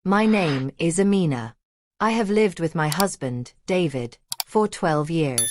My name is Amina. I have lived with my husband, David, for 12 years.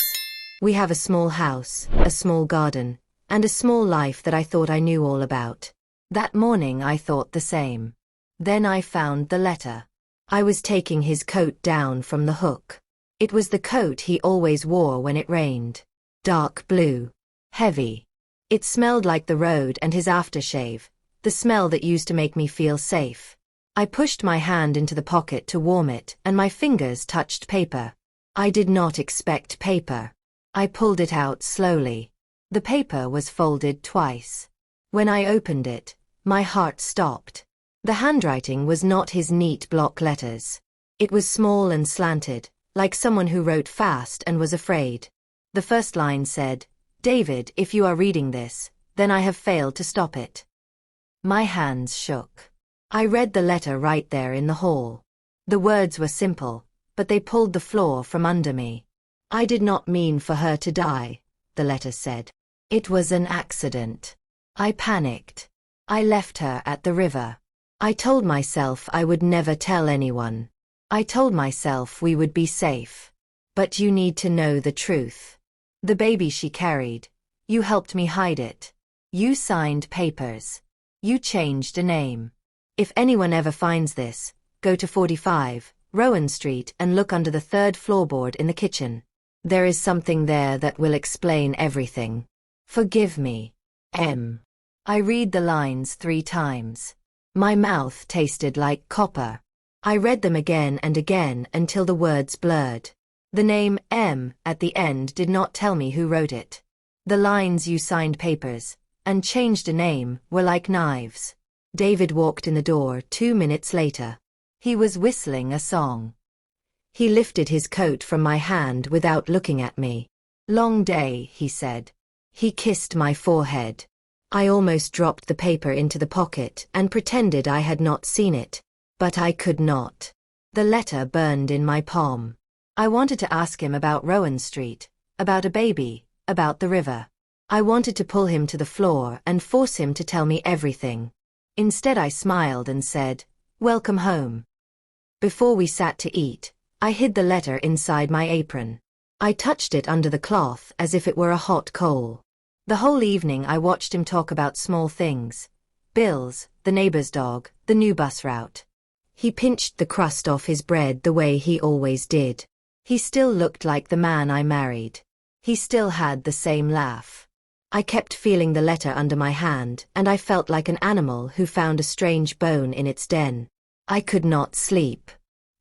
We have a small house, a small garden, and a small life that I thought I knew all about. That morning I thought the same. Then I found the letter. I was taking his coat down from the hook. It was the coat he always wore when it rained. Dark blue. Heavy. It smelled like the road and his aftershave, the smell that used to make me feel safe. I pushed my hand into the pocket to warm it, and my fingers touched paper. I did not expect paper. I pulled it out slowly. The paper was folded twice. When I opened it, my heart stopped. The handwriting was not his neat block letters. It was small and slanted, like someone who wrote fast and was afraid. The first line said, "David, if you are reading this, then I have failed to stop it." My hands shook. I read the letter right there in the hall. The words were simple, but they pulled the floor from under me. "I did not mean for her to die," the letter said. "It was an accident." I panicked. I left her at the river. I told myself I would never tell anyone. I told myself we would be safe. But you need to know the truth. The baby she carried. You helped me hide it. You signed papers. You changed a name. If anyone ever finds this, go to 45, Rowan Street and look under the third floorboard in the kitchen. There is something there that will explain everything. Forgive me. M. I read the lines 3 times. My mouth tasted like copper. I read them again and again until the words blurred. The name M at the end did not tell me who wrote it. The lines "you signed papers" and "changed a name" were like knives. David walked in the door 2 minutes later. He was whistling a song. He lifted his coat from my hand without looking at me. "Long day," he said. He kissed my forehead. I almost dropped the paper into the pocket and pretended I had not seen it, but I could not. The letter burned in my palm. I wanted to ask him about Rowan Street, about a baby, about the river. I wanted to pull him to the floor and force him to tell me everything. Instead I smiled and said, "Welcome home." Before we sat to eat, I hid the letter inside my apron. I touched it under the cloth as if it were a hot coal. The whole evening I watched him talk about small things. Bills, the neighbor's dog, the new bus route. He pinched the crust off his bread the way he always did. He still looked like the man I married. He still had the same laugh. I kept feeling the letter under my hand, and I felt like an animal who found a strange bone in its den. I could not sleep.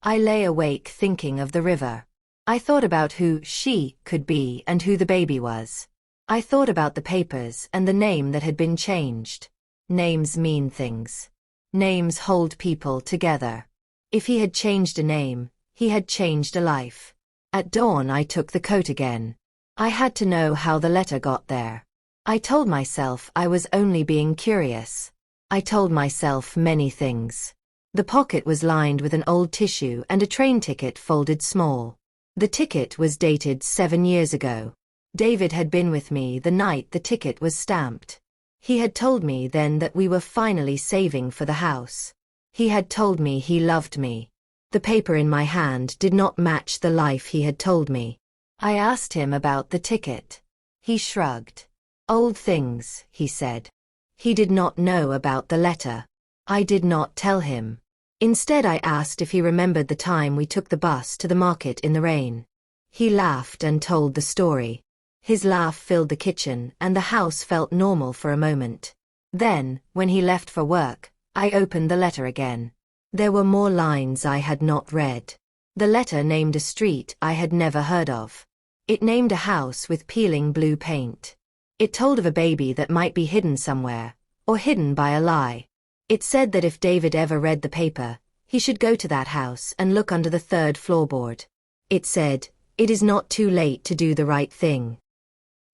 I lay awake thinking of the river. I thought about who she could be and who the baby was. I thought about the papers and the name that had been changed. Names mean things. Names hold people together. If he had changed a name, he had changed a life. At dawn I took the coat again. I had to know how the letter got there. I told myself I was only being curious. I told myself many things. The pocket was lined with an old tissue and a train ticket folded small. The ticket was dated 7 years ago. David had been with me the night the ticket was stamped. He had told me then that we were finally saving for the house. He had told me he loved me. The paper in my hand did not match the life he had told me. I asked him about the ticket. He shrugged. "Old things," he said. He did not know about the letter. I did not tell him. Instead I asked if he remembered the time we took the bus to the market in the rain. He laughed and told the story. His laugh filled the kitchen and the house felt normal for a moment. Then, when he left for work, I opened the letter again. There were more lines I had not read. The letter named a street I had never heard of. It named a house with peeling blue paint. It told of a baby that might be hidden somewhere, or hidden by a lie. It said that if David ever read the paper, he should go to that house and look under the 3rd floorboard. It said, "It is not too late to do the right thing."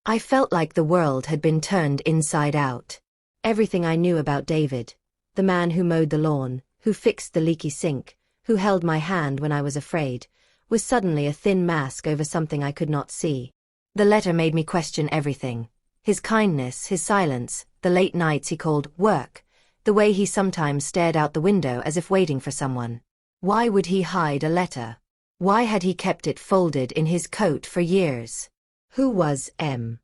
I felt like the world had been turned inside out. Everything I knew about David, the man who mowed the lawn, who fixed the leaky sink, who held my hand when I was afraid, was suddenly a thin mask over something I could not see. The letter made me question everything. His kindness, his silence, the late nights he called work. The way he sometimes stared out the window as if waiting for someone. Why would he hide a letter? Why had he kept it folded in his coat for years? Who was M?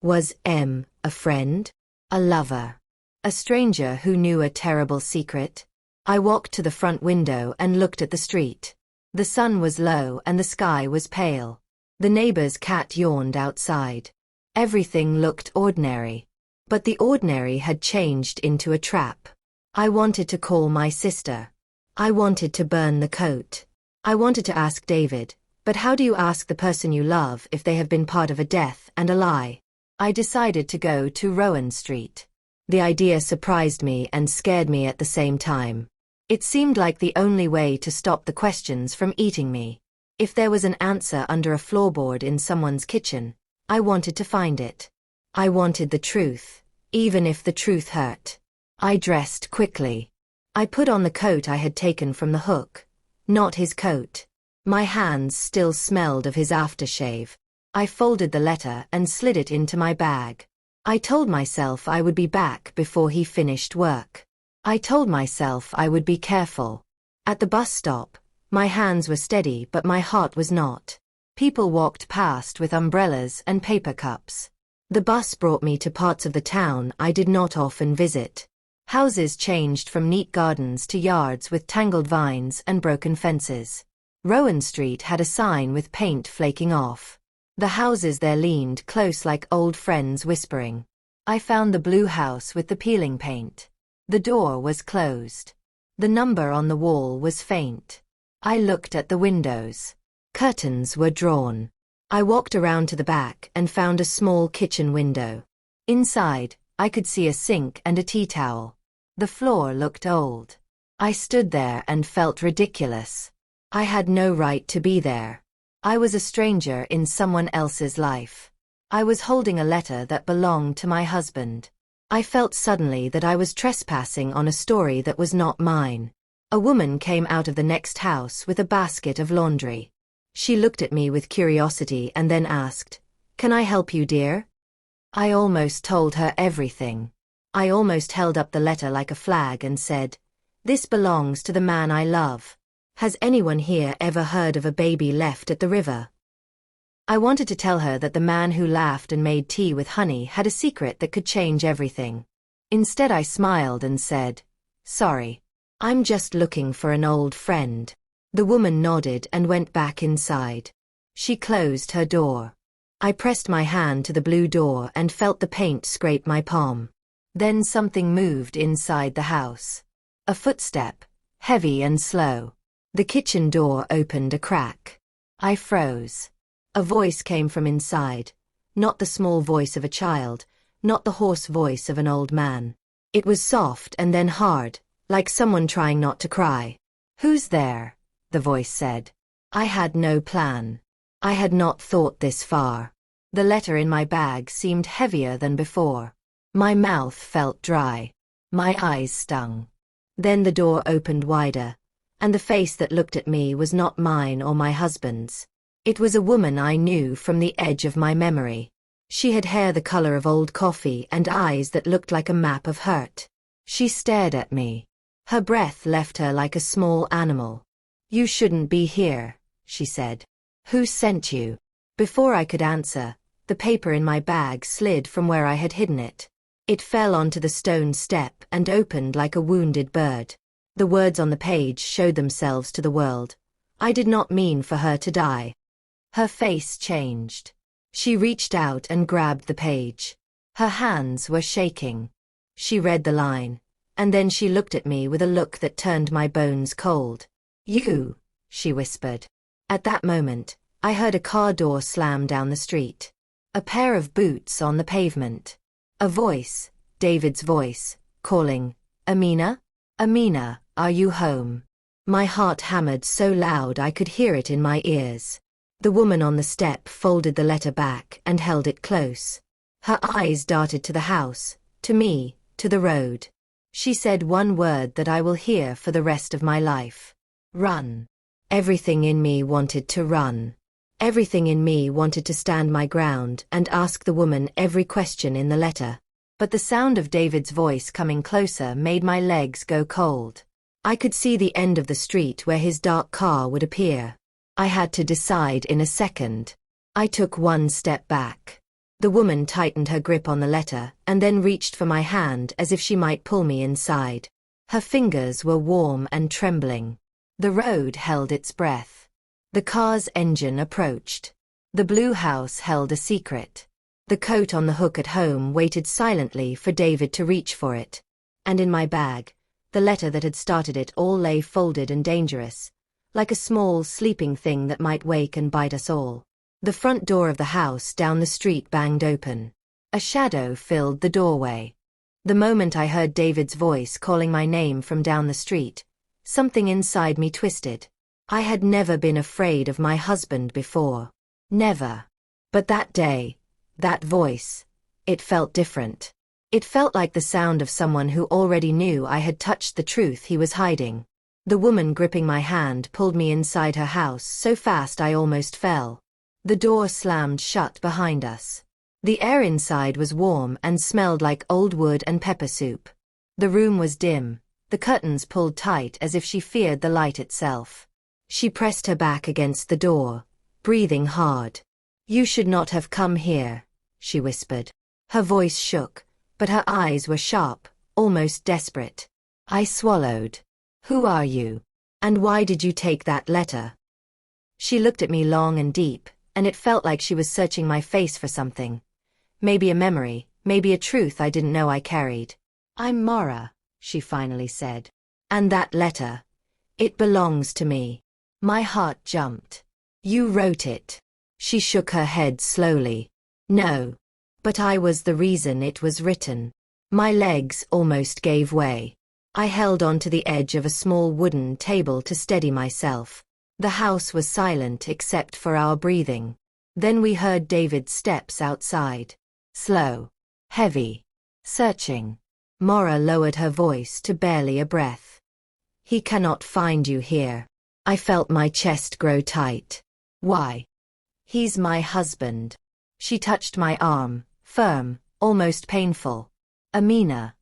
Was M a friend? A lover? A stranger who knew a terrible secret? I walked to the front window and looked at the street. The sun was low and the sky was pale. The neighbor's cat yawned outside. Everything looked ordinary. But the ordinary had changed into a trap. I wanted to call my sister. I wanted to burn the coat. I wanted to ask David, but how do you ask the person you love if they have been part of a death and a lie? I decided to go to Rowan Street. The idea surprised me and scared me at the same time. It seemed like the only way to stop the questions from eating me. If there was an answer under a floorboard in someone's kitchen, I wanted to find it. I wanted the truth, even if the truth hurt. I dressed quickly. I put on the coat I had taken from the hook. Not his coat. My hands still smelled of his aftershave. I folded the letter and slid it into my bag. I told myself I would be back before he finished work. I told myself I would be careful. At the bus stop, my hands were steady but my heart was not. People walked past with umbrellas and paper cups. The bus brought me to parts of the town I did not often visit. Houses changed from neat gardens to yards with tangled vines and broken fences. Rowan Street had a sign with paint flaking off. The houses there leaned close like old friends whispering. I found the blue house with the peeling paint. The door was closed. The number on the wall was faint. I looked at the windows. Curtains were drawn. I walked around to the back and found a small kitchen window. Inside, I could see a sink and a tea towel. The floor looked old. I stood there and felt ridiculous. I had no right to be there. I was a stranger in someone else's life. I was holding a letter that belonged to my husband. I felt suddenly that I was trespassing on a story that was not mine. A woman came out of the next house with a basket of laundry. She looked at me with curiosity and then asked, "Can I help you, dear?" I almost told her everything. I almost held up the letter like a flag and said, "This belongs to the man I love. Has anyone here ever heard of a baby left at the river?" I wanted to tell her that the man who laughed and made tea with honey had a secret that could change everything. Instead I smiled and said, "Sorry. I'm just looking for an old friend." The woman nodded and went back inside. She closed her door. I pressed my hand to the blue door and felt the paint scrape my palm. Then something moved inside the house. A footstep, heavy and slow. The kitchen door opened a crack. I froze. A voice came from inside. Not the small voice of a child, not the hoarse voice of an old man. It was soft and then hard, like someone trying not to cry. "Who's there?" the voice said. I had no plan. I had not thought this far. The letter in my bag seemed heavier than before. My mouth felt dry. My eyes stung. Then the door opened wider, and the face that looked at me was not mine or my husband's. It was a woman I knew from the edge of my memory. She had hair the color of old coffee and eyes that looked like a map of hurt. She stared at me. Her breath left her like a small animal. "You shouldn't be here," she said. "Who sent you?" Before I could answer, the paper in my bag slid from where I had hidden it. It fell onto the stone step and opened like a wounded bird. The words on the page showed themselves to the world. I did not mean for her to die. Her face changed. She reached out and grabbed the page. Her hands were shaking. She read the line, and then she looked at me with a look that turned my bones cold. "You," she whispered. At that moment, I heard a car door slam down the street. A pair of boots on the pavement. A voice, David's voice, calling, "Amina? Amina, are you home?" My heart hammered so loud I could hear it in my ears. The woman on the step folded the letter back and held it close. Her eyes darted to the house, to me, to the road. She said one word that I will hear for the rest of my life. "Run." Everything in me wanted to run. Everything in me wanted to stand my ground and ask the woman every question in the letter. but the sound of David's voice coming closer made my legs go cold. I could see the end of the street where his dark car would appear. I had to decide in a second. I took one step back. The woman tightened her grip on the letter and then reached for my hand as if she might pull me inside. Her fingers were warm and trembling. The road held its breath. The car's engine approached. The blue house held a secret. The coat on the hook at home waited silently for David to reach for it. And in my bag, the letter that had started it all lay folded and dangerous, like a small, sleeping thing that might wake and bite us all. The front door of the house down the street banged open. A shadow filled the doorway. The moment I heard David's voice calling my name from down the street, something inside me twisted. I had never been afraid of my husband before. Never. But that day, that voice, it felt different. It felt like the sound of someone who already knew I had touched the truth he was hiding. The woman gripping my hand pulled me inside her house so fast I almost fell. The door slammed shut behind us. The air inside was warm and smelled like old wood and pepper soup. The room was dim, the curtains pulled tight as if she feared the light itself. She pressed her back against the door, breathing hard. "You should not have come here," she whispered. Her voice shook, but her eyes were sharp, almost desperate. I swallowed. "Who are you? And why did you take that letter?" She looked at me long and deep, and it felt like she was searching my face for something. Maybe a memory, maybe a truth I didn't know I carried. "I'm Mara," she finally said. "And that letter, it belongs to me." My heart jumped. "You wrote it." She shook her head slowly. "No. But I was the reason it was written." My legs almost gave way. I held onto the edge of a small wooden table to steady myself. The house was silent except for our breathing. Then we heard David's steps outside. Slow. Heavy. Searching. Mara lowered her voice to barely a breath. "He cannot find you here." I felt my chest grow tight. "Why?" "He's my husband." She touched my arm, firm, almost painful. "Amina,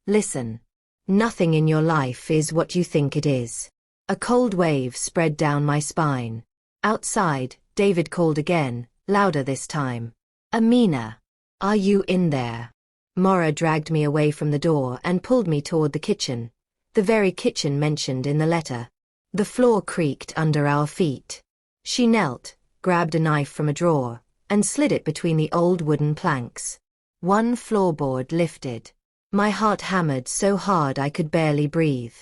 listen. Nothing in your life is what you think it is." A cold wave spread down my spine. Outside, David called again, louder this time. "Amina, are you in there?" Mara dragged me away from the door and pulled me toward the kitchen, the very kitchen mentioned in the letter. The floor creaked under our feet. She knelt, grabbed a knife from a drawer, and slid it between the old wooden planks. One floorboard lifted. My heart hammered so hard I could barely breathe.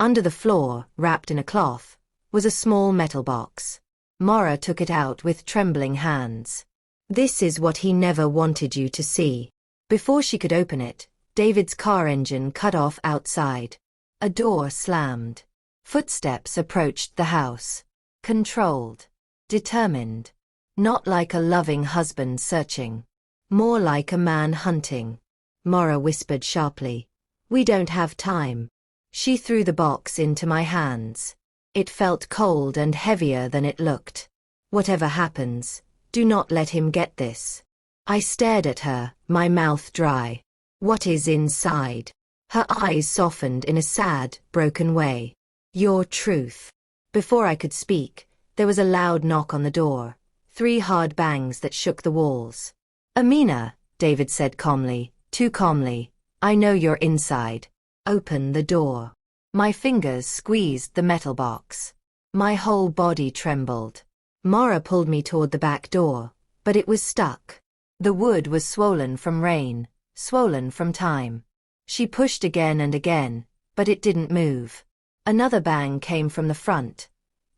Under the floor, wrapped in a cloth, was a small metal box. Mara took it out with trembling hands. "This is what he never wanted you to see." Before she could open it, David's car engine cut off outside. A door slammed. Footsteps approached the house. Controlled. Determined. Not like a loving husband searching. More like a man hunting. Mara whispered sharply. "We don't have time." She threw the box into my hands. It felt cold and heavier than it looked. "Whatever happens, do not let him get this." I stared at her, my mouth dry. "What is inside?" Her eyes softened in a sad, broken way. "Your truth." Before I could speak, there was a loud knock on the door, 3 hard bangs that shook the walls. "Amina," David said calmly, too calmly, "I know you're inside. Open the door." My fingers squeezed the metal box. My whole body trembled. Mara pulled me toward the back door, but it was stuck. The wood was swollen from rain, swollen from time. She pushed again and again, but it didn't move. Another bang came from the front.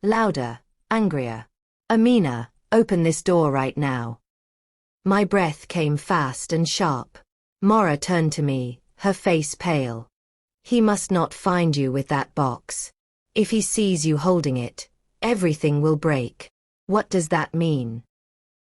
Louder, angrier. "Amina, open this door right now." My breath came fast and sharp. Mara turned to me, her face pale. "He must not find you with that box. If he sees you holding it, everything will break." "What does that mean?"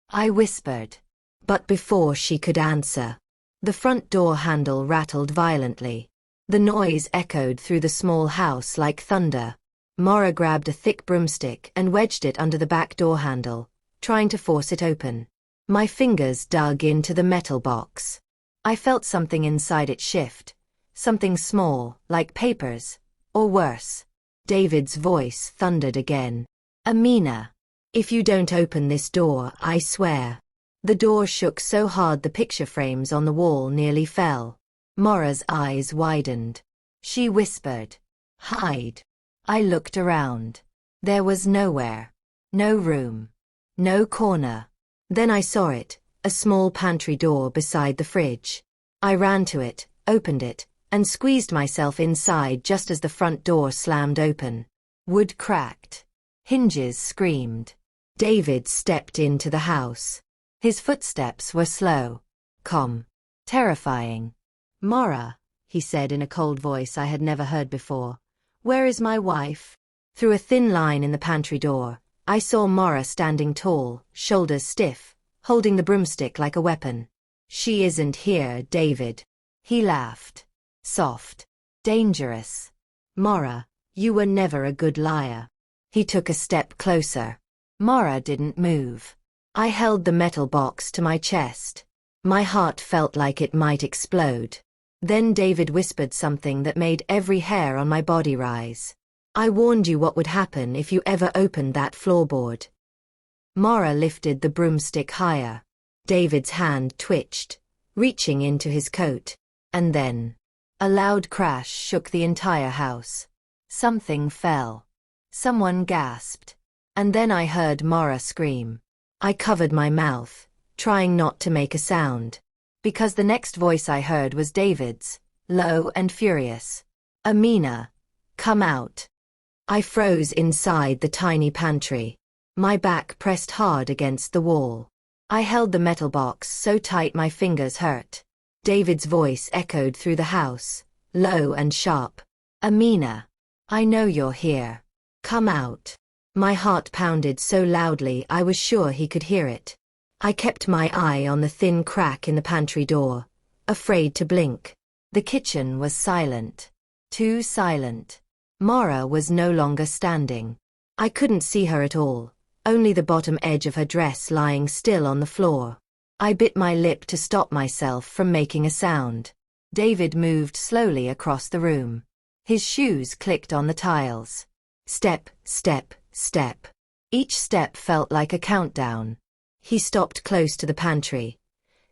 I whispered. But before she could answer, the front door handle rattled violently. The noise echoed through the small house like thunder. Mara grabbed a thick broomstick and wedged it under the back door handle, trying to force it open. My fingers dug into the metal box. I felt something inside it shift. Something small, like papers. Or worse. David's voice thundered again. Amina. If you don't open this door, I swear. The door shook so hard the picture frames on the wall nearly fell. Mora's eyes widened. She whispered, "Hide." I looked around. There was nowhere. No room. No corner. Then I saw it, a small pantry door beside the fridge. I ran to it, opened it, and squeezed myself inside just as the front door slammed open. Wood cracked. Hinges screamed. David stepped into the house. His footsteps were slow, calm, terrifying. "Mora," he said in a cold voice I had never heard before. "Where is my wife?" Through a thin line in the pantry door, I saw Mora standing tall, shoulders stiff, holding the broomstick like a weapon. "She isn't here, David." He laughed. Soft. Dangerous. "Mora, you were never a good liar." He took a step closer. Mora didn't move. I held the metal box to my chest. My heart felt like it might explode. Then David whispered something that made every hair on my body rise. "I warned you what would happen if you ever opened that floorboard." Mora lifted the broomstick higher. David's hand twitched, reaching into his coat. And then, a loud crash shook the entire house. Something fell. Someone gasped. And then I heard Mora scream. I covered my mouth, trying not to make a sound. Because the next voice I heard was David's, low and furious. "Amina, come out." I froze inside the tiny pantry. My back pressed hard against the wall. I held the metal box so tight my fingers hurt. David's voice echoed through the house, low and sharp. "Amina, I know you're here. Come out." My heart pounded so loudly I was sure he could hear it. I kept my eye on the thin crack in the pantry door, afraid to blink. The kitchen was silent. Too silent. Mora was no longer standing. I couldn't see her at all, only the bottom edge of her dress lying still on the floor. I bit my lip to stop myself from making a sound. David moved slowly across the room. His shoes clicked on the tiles. Step, step, step. Each step felt like a countdown. He stopped close to the pantry.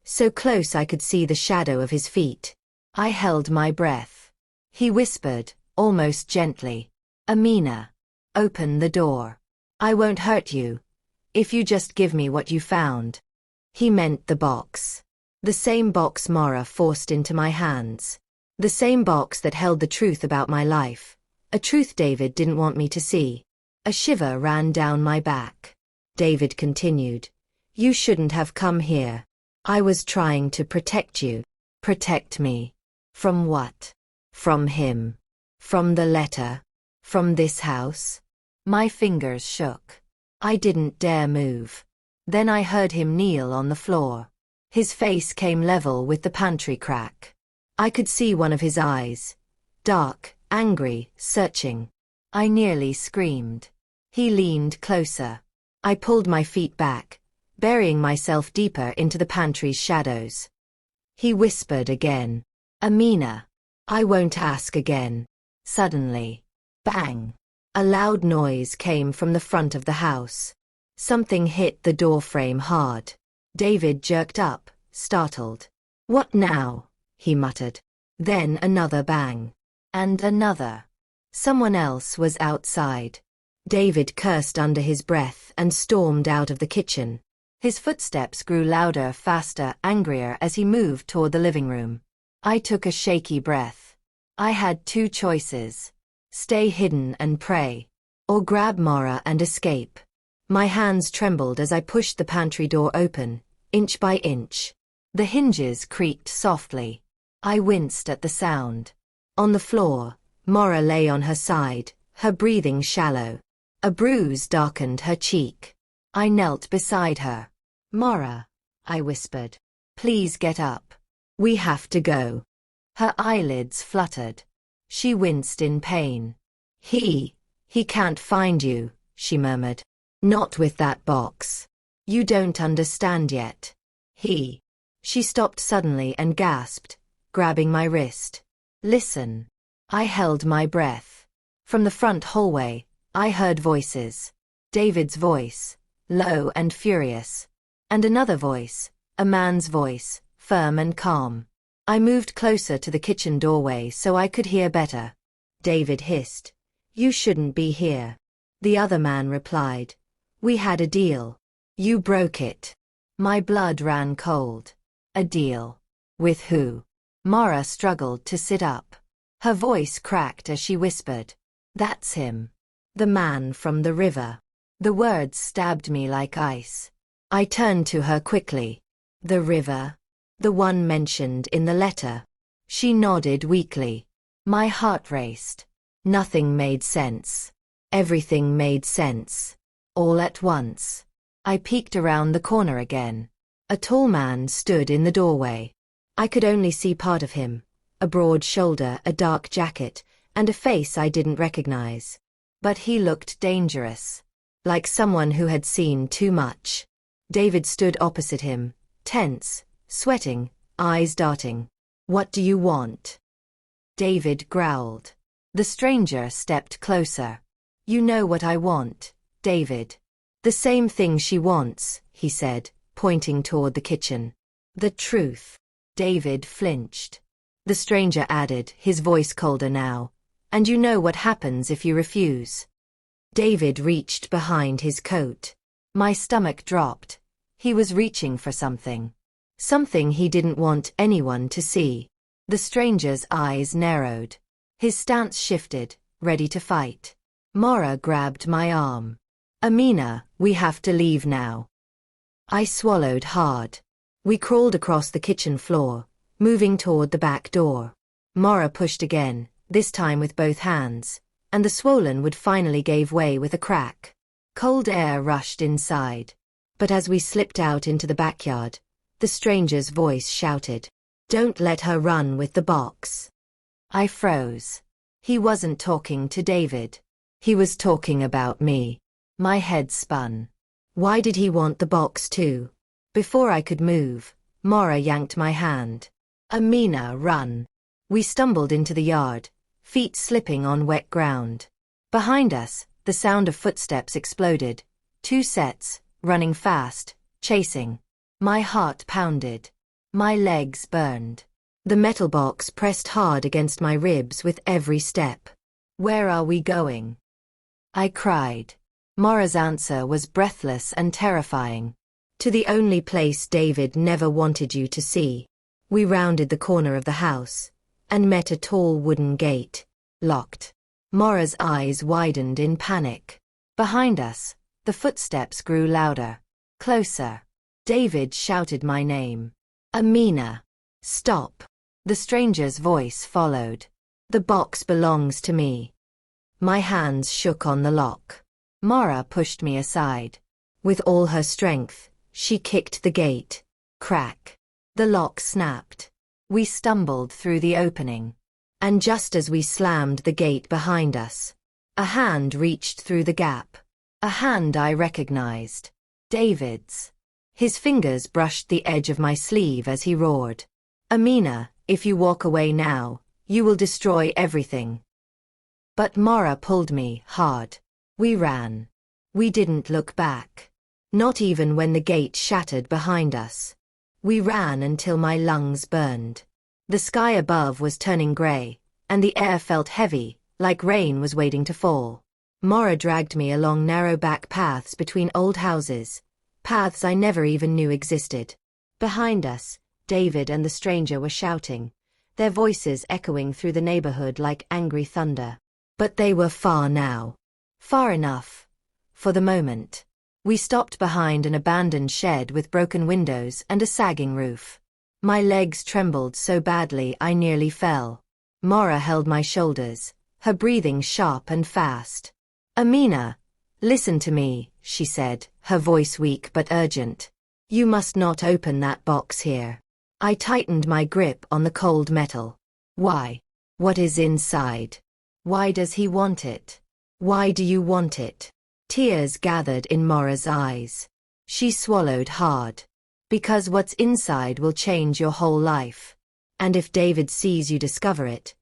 So close I could see the shadow of his feet. I held my breath. He whispered, almost gently, "Amina, open the door. I won't hurt you, if you just give me what you found." He meant the box. The same box Mora forced into my hands. The same box that held the truth about my life. A truth David didn't want me to see. A shiver ran down my back. David continued, "You shouldn't have come here. I was trying to protect you." Protect me. From what? From him. From the letter. From this house. My fingers shook. I didn't dare move. Then I heard him kneel on the floor. His face came level with the pantry crack. I could see one of his eyes. Dark, angry, searching. I nearly screamed. He leaned closer. I pulled my feet back, burying myself deeper into the pantry's shadows. He whispered again, "Amina, I won't ask again." Suddenly, bang! A loud noise came from the front of the house. Something hit the doorframe hard. David jerked up, startled. "What now?" he muttered. Then another bang. And another. Someone else was outside. David cursed under his breath and stormed out of the kitchen. His footsteps grew louder, faster, angrier as he moved toward the living room. I took a shaky breath. I had two choices. Stay hidden and pray. Or grab Mora and escape. My hands trembled as I pushed the pantry door open, inch by inch. The hinges creaked softly. I winced at the sound. On the floor, Mora lay on her side, her breathing shallow. A bruise darkened her cheek. I knelt beside her. "Mora," I whispered. "Please get up. We have to go." Her eyelids fluttered. She winced in pain. He can't find you," she murmured. "Not with that box. You don't understand yet. He She stopped suddenly and gasped, grabbing my wrist. Listen. I held my breath. From the front hallway, I heard voices. David's voice, low and furious. And another voice, a man's voice, firm and calm. I moved closer to the kitchen doorway so I could hear better. David hissed. You shouldn't be here. The other man replied. We had a deal. You broke it. My blood ran cold. A deal. With who? Mara struggled to sit up. Her voice cracked as she whispered. That's him. The man from the river. The words stabbed me like ice. I turned to her quickly. The river? The one mentioned in the letter. She nodded weakly. My heart raced. Nothing made sense. Everything made sense. All at once. I peeked around the corner again. A tall man stood in the doorway. I could only see part of him, a broad shoulder, a dark jacket, and a face I didn't recognize. But he looked dangerous. Like someone who had seen too much. David stood opposite him, tense, sweating, eyes darting. What do you want? David growled. The stranger stepped closer. You know what I want, David. The same thing she wants, he said, pointing toward the kitchen. The truth. David flinched. The stranger added, his voice colder now. And you know what happens if you refuse. David reached behind his coat. My stomach dropped. He was reaching for something. Something he didn't want anyone to see. The stranger's eyes narrowed. His stance shifted, ready to fight. Mara grabbed my arm. Amina, we have to leave now. I swallowed hard. We crawled across the kitchen floor, moving toward the back door. Mara pushed again, this time with both hands, and the swollen wood finally gave way with a crack. Cold air rushed inside. But as we slipped out into the backyard, the stranger's voice shouted, Don't let her run with the box. I froze. He wasn't talking to David. He was talking about me. My head spun. Why did he want the box too? Before I could move, Mara yanked my hand. Amina, run. We stumbled into the yard, feet slipping on wet ground. Behind us, the sound of footsteps exploded. 2 sets, running fast, chasing. My heart pounded. My legs burned. The metal box pressed hard against my ribs with every step. Where are we going? I cried. Mara's answer was breathless and terrifying. To the only place David never wanted you to see. We rounded the corner of the house and met a tall wooden gate, locked. Mara's eyes widened in panic. Behind us, the footsteps grew louder, closer. David shouted my name. Amina. Stop. The stranger's voice followed. The box belongs to me. My hands shook on the lock. Mara pushed me aside. With all her strength, she kicked the gate. Crack. The lock snapped. We stumbled through the opening. And just as we slammed the gate behind us, a hand reached through the gap. A hand I recognized. David's. His fingers brushed the edge of my sleeve as he roared. Amina, if you walk away now, you will destroy everything. But Mara pulled me hard. We ran. We didn't look back. Not even when the gate shattered behind us. We ran until my lungs burned. The sky above was turning gray, and the air felt heavy, like rain was waiting to fall. Mara dragged me along narrow back paths between old houses, paths I never even knew existed. Behind us, David and the stranger were shouting, their voices echoing through the neighborhood like angry thunder. But they were far now. Far enough. For the moment. We stopped behind an abandoned shed with broken windows and a sagging roof. My legs trembled so badly I nearly fell. Mara held my shoulders, her breathing sharp and fast. Amina, listen to me, she said, her voice weak but urgent. You must not open that box here. I tightened my grip on the cold metal. Why? What is inside? Why does he want it? Why do you want it? Tears gathered in Mara's eyes. She swallowed hard. Because what's inside will change your whole life. And if David sees you discover it,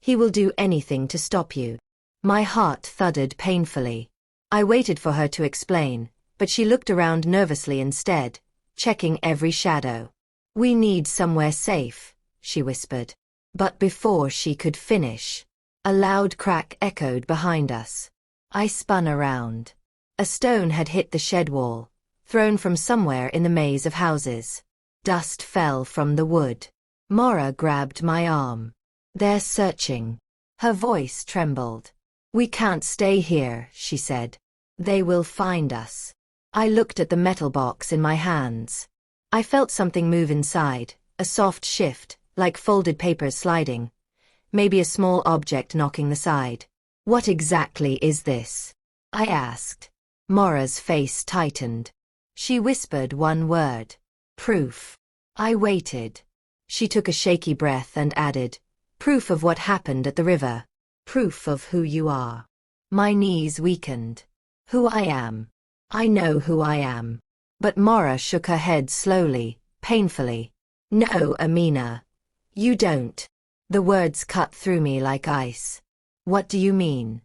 he will do anything to stop you. My heart thudded painfully. I waited for her to explain, but she looked around nervously instead, checking every shadow. We need somewhere safe, she whispered. But before she could finish, a loud crack echoed behind us. I spun around. A stone had hit the shed wall, thrown from somewhere in the maze of houses. Dust fell from the wood. Mora grabbed my arm. They're searching. Her voice trembled. We can't stay here, she said. They will find us. I looked at the metal box in my hands. I felt something move inside, a soft shift, like folded papers sliding. Maybe a small object knocking the side. What exactly is this? I asked. Mora's face tightened. She whispered one word. Proof. I waited. She took a shaky breath and added, proof of what happened at the river. Proof of who you are. My knees weakened. Who I am. I know who I am. But Mora shook her head slowly, painfully. No, Amina. You don't. The words cut through me like ice. What do you mean?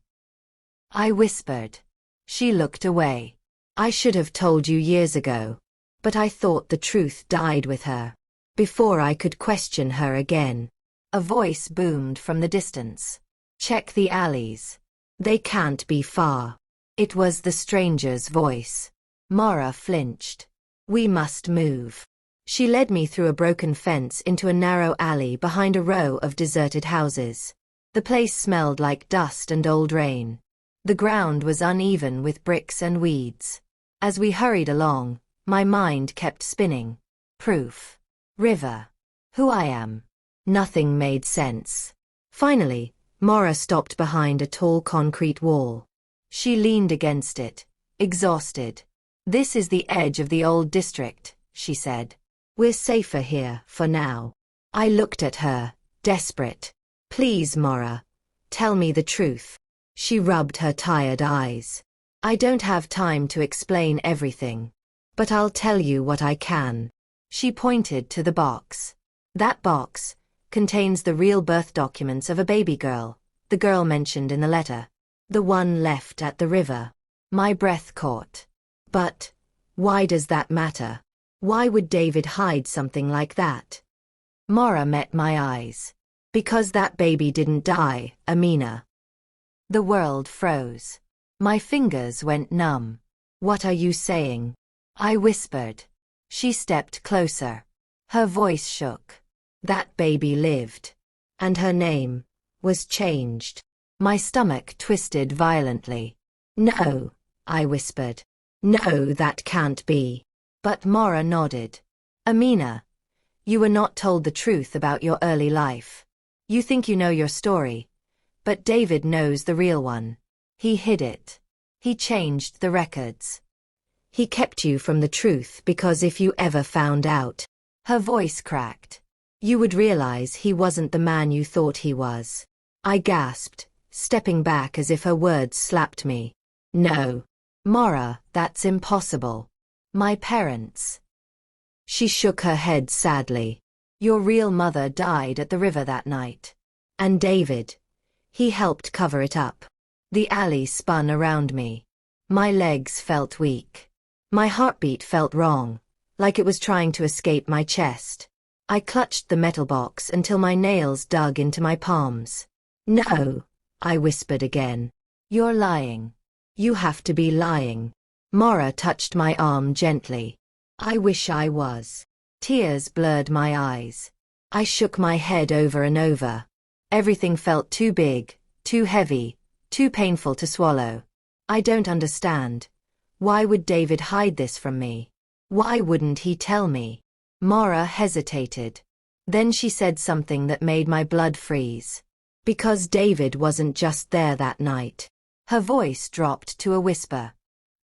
I whispered. She looked away. I should have told you years ago. But I thought the truth died with her. Before I could question her again. A voice boomed from the distance. Check the alleys. They can't be far. It was the stranger's voice. Mora flinched. We must move. She led me through a broken fence into a narrow alley behind a row of deserted houses. The place smelled like dust and old rain. The ground was uneven with bricks and weeds. As we hurried along, my mind kept spinning. Proof. River. Who I am. Nothing made sense. Finally, Mora stopped behind a tall concrete wall. She leaned against it, exhausted. This is the edge of the old district, she said. We're safer here, for now. I looked at her, desperate. Please, Mora. Tell me the truth. She rubbed her tired eyes. I don't have time to explain everything. But I'll tell you what I can. She pointed to the box. That box contains the real birth documents of a baby girl, the girl mentioned in the letter. The one left at the river. My breath caught. But why does that matter? Why would David hide something like that? Mora met my eyes. Because that baby didn't die, Amina. The world froze. My fingers went numb. What are you saying? I whispered. She stepped closer. Her voice shook. That baby lived. And her name was changed. My stomach twisted violently. No, I whispered. No, that can't be. But Mora nodded. Amina, you were not told the truth about your early life. You think you know your story. But David knows the real one. He hid it. He changed the records. He kept you from the truth because if you ever found out, her voice cracked, you would realize he wasn't the man you thought he was. I gasped, stepping back as if her words slapped me. No. Mora, that's impossible. My parents. She shook her head sadly. Your real mother died at the river that night. And David. He helped cover it up. The alley spun around me. My legs felt weak. My heartbeat felt wrong, like it was trying to escape my chest. I clutched the metal box until my nails dug into my palms. No, I whispered again. You're lying. You have to be lying. Mora touched my arm gently. I wish I was. Tears blurred my eyes. I shook my head over and over. Everything felt too big, too heavy, too painful to swallow. I don't understand. Why would David hide this from me? Why wouldn't he tell me? Mora hesitated. Then she said something that made my blood freeze. Because David wasn't just there that night. Her voice dropped to a whisper.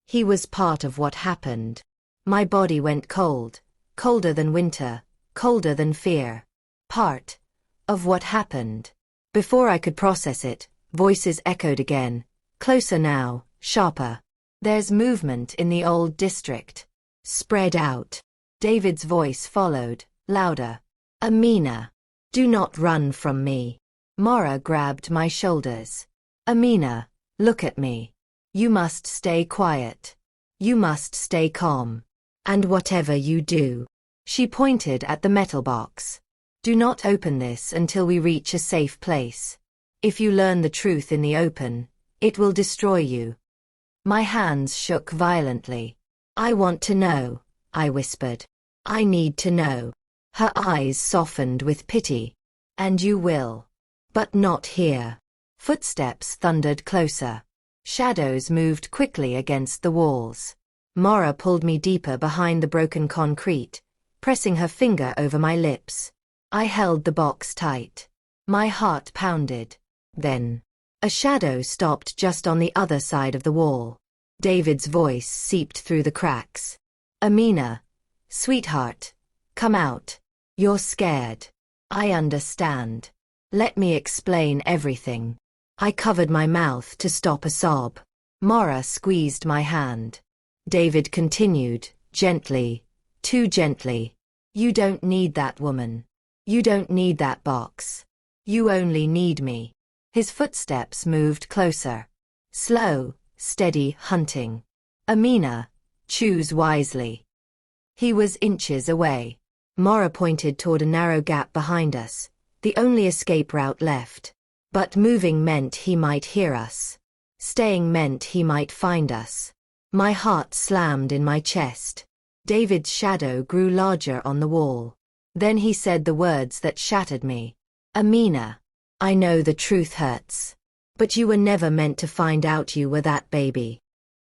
He was part of what happened. My body went cold, colder than winter, colder than fear. Part of what happened. Before I could process it, voices echoed again, closer now, sharper. There's movement in the old district. Spread out. David's voice followed, louder. Amina. Do not run from me. Mara grabbed my shoulders. Amina, look at me. You must stay quiet. You must stay calm. And whatever you do. She pointed at the metal box. Do not open this until we reach a safe place. If you learn the truth in the open, it will destroy you. My hands shook violently. I want to know, I whispered. I need to know. Her eyes softened with pity. And you will. But not here. Footsteps thundered closer. Shadows moved quickly against the walls. Mara pulled me deeper behind the broken concrete, pressing her finger over my lips. I held the box tight. My heart pounded. Then, a shadow stopped just on the other side of the wall. David's voice seeped through the cracks. Amina, sweetheart, come out. You're scared. I understand. Let me explain everything. I covered my mouth to stop a sob. Mara squeezed my hand. David continued, gently, too gently. You don't need that woman. You don't need that box. You only need me. His footsteps moved closer. Slow, steady hunting. Amina, choose wisely. He was inches away. Mara pointed toward a narrow gap behind us, the only escape route left. But moving meant he might hear us. Staying meant he might find us. My heart slammed in my chest. David's shadow grew larger on the wall. Then he said the words that shattered me. Amina, I know the truth hurts. But you were never meant to find out you were that baby.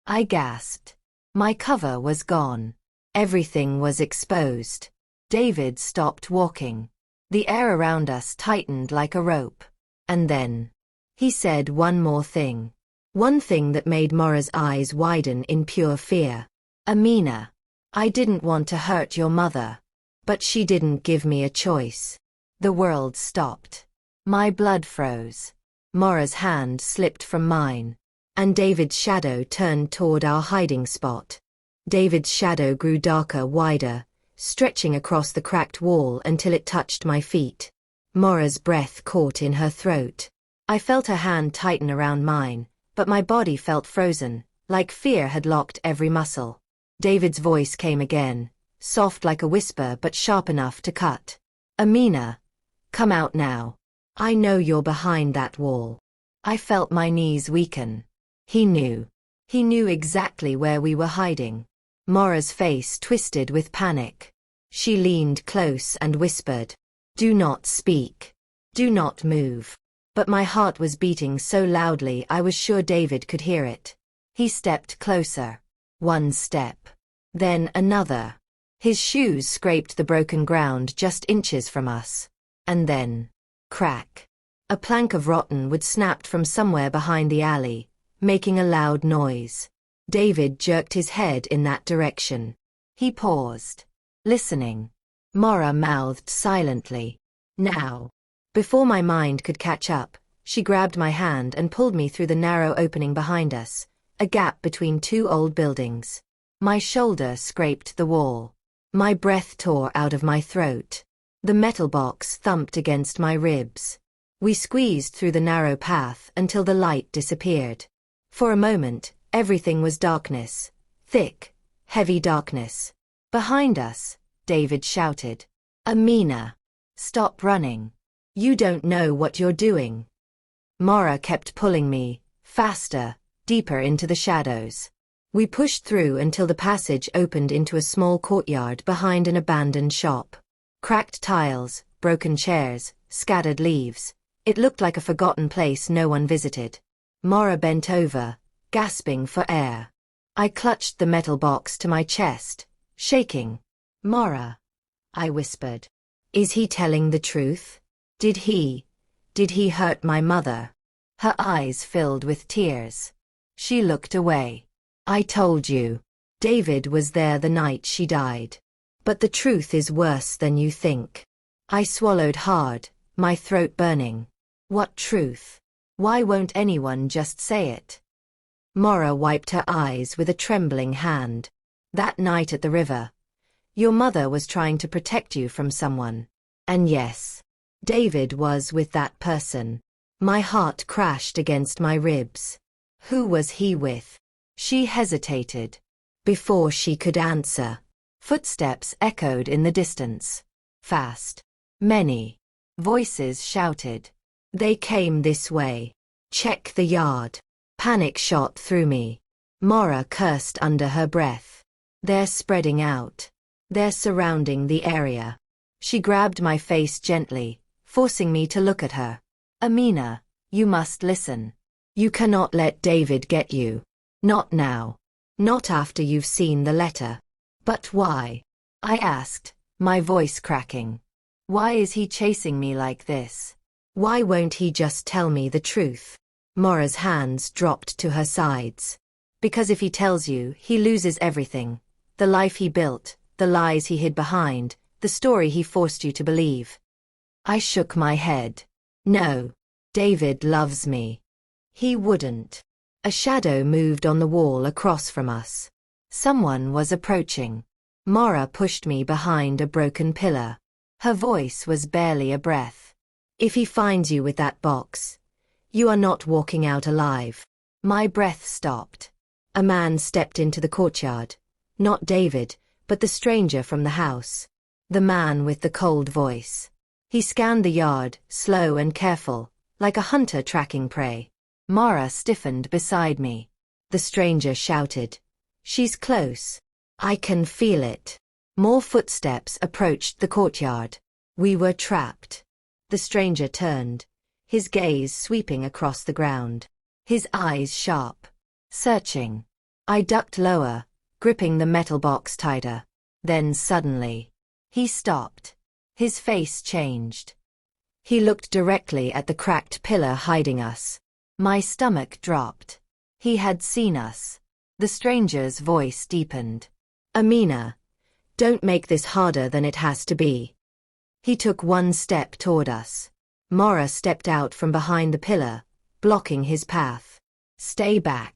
I gasped. My cover was gone. Everything was exposed. David stopped walking. The air around us tightened like a rope. And then, he said one more thing. One thing that made Mara's eyes widen in pure fear. Amina, I didn't want to hurt your mother. But she didn't give me a choice. The world stopped. My blood froze. Mara's hand slipped from mine. And David's shadow turned toward our hiding spot. David's shadow grew darker, wider, stretching across the cracked wall until it touched my feet. Mara's breath caught in her throat. I felt her hand tighten around mine, but my body felt frozen, like fear had locked every muscle. David's voice came again, soft like a whisper but sharp enough to cut. Amina, come out now. I know you're behind that wall. I felt my knees weaken. He knew. He knew exactly where we were hiding. Mara's face twisted with panic. She leaned close and whispered, Do not speak. Do not move. But my heart was beating so loudly I was sure David could hear it. He stepped closer. One step. Then another. His shoes scraped the broken ground just inches from us. And then, crack. A plank of rotten wood snapped from somewhere behind the alley, making a loud noise. David jerked his head in that direction. He paused, listening. Mara mouthed silently. Now. Before my mind could catch up, she grabbed my hand and pulled me through the narrow opening behind us, a gap between two old buildings. My shoulder scraped the wall. My breath tore out of my throat. The metal box thumped against my ribs. We squeezed through the narrow path until the light disappeared. For a moment, everything was darkness. Thick, heavy darkness. Behind us, David shouted. Amina, stop running. You don't know what you're doing. Mara kept pulling me, faster, deeper into the shadows. We pushed through until the passage opened into a small courtyard behind an abandoned shop. Cracked tiles, broken chairs, scattered leaves. It looked like a forgotten place no one visited. Mara bent over, gasping for air. I clutched the metal box to my chest, shaking. Mara, I whispered. Is he telling the truth? Did he hurt my mother? Her eyes filled with tears. She looked away. I told you. David was there the night she died. But the truth is worse than you think. I swallowed hard, my throat burning. What truth? Why won't anyone just say it? Mara wiped her eyes with a trembling hand. That night at the river, Your mother was trying to protect you from someone. And yes, David was with that person. My heart crashed against my ribs. Who was he with? She hesitated. Before she could answer, footsteps echoed in the distance. Fast. Many. Voices shouted. They came this way. Check the yard. Panic shot through me. Mora cursed under her breath. They're spreading out. They're surrounding the area. She grabbed my face gently, forcing me to look at her. Amina, you must listen. You cannot let David get you. Not now. Not after you've seen the letter. But why? I asked, my voice cracking. Why is he chasing me like this? Why won't he just tell me the truth? Mora's hands dropped to her sides. Because if he tells you, he loses everything. The life he built, the lies he hid behind, the story he forced you to believe. I shook my head. No. David loves me. He wouldn't. A shadow moved on the wall across from us. Someone was approaching. Mora pushed me behind a broken pillar. Her voice was barely a breath. If he finds you with that box, you are not walking out alive. My breath stopped. A man stepped into the courtyard. Not David, but the stranger from the house. The man with the cold voice. He scanned the yard, slow and careful, like a hunter tracking prey. Mara stiffened beside me. The stranger shouted. She's close. I can feel it. More footsteps approached the courtyard. We were trapped. The stranger turned, his gaze sweeping across the ground. His eyes sharp. Searching. I ducked lower, gripping the metal box tighter. Then suddenly, he stopped. His face changed. He looked directly at the cracked pillar hiding us. My stomach dropped. He had seen us. The stranger's voice deepened. Amina, don't make this harder than it has to be. He took one step toward us. Mora stepped out from behind the pillar, blocking his path. Stay back.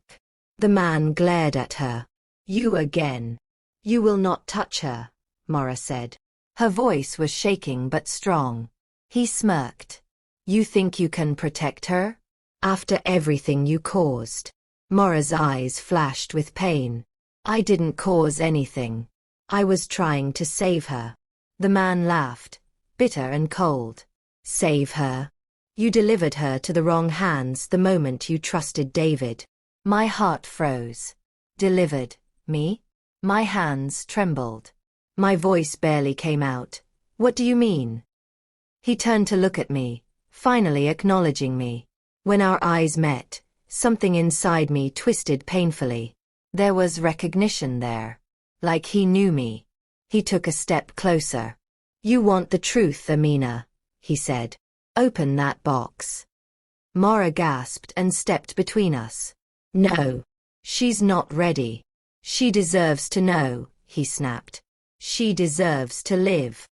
The man glared at her. You again. You will not touch her, Mora said. Her voice was shaking but strong. He smirked. You think you can protect her? After everything you caused. Mora's eyes flashed with pain. I didn't cause anything. I was trying to save her. The man laughed, bitter and cold. Save her? You delivered her to the wrong hands the moment you trusted David. My heart froze. Delivered me? My hands trembled. My voice barely came out. What do you mean? He turned to look at me, finally acknowledging me. When our eyes met, something inside me twisted painfully. There was recognition there. Like he knew me. He took a step closer. You want the truth, Amina, he said. Open that box. Mara gasped and stepped between us. No. She's not ready. She deserves to know, he snapped. She deserves to live.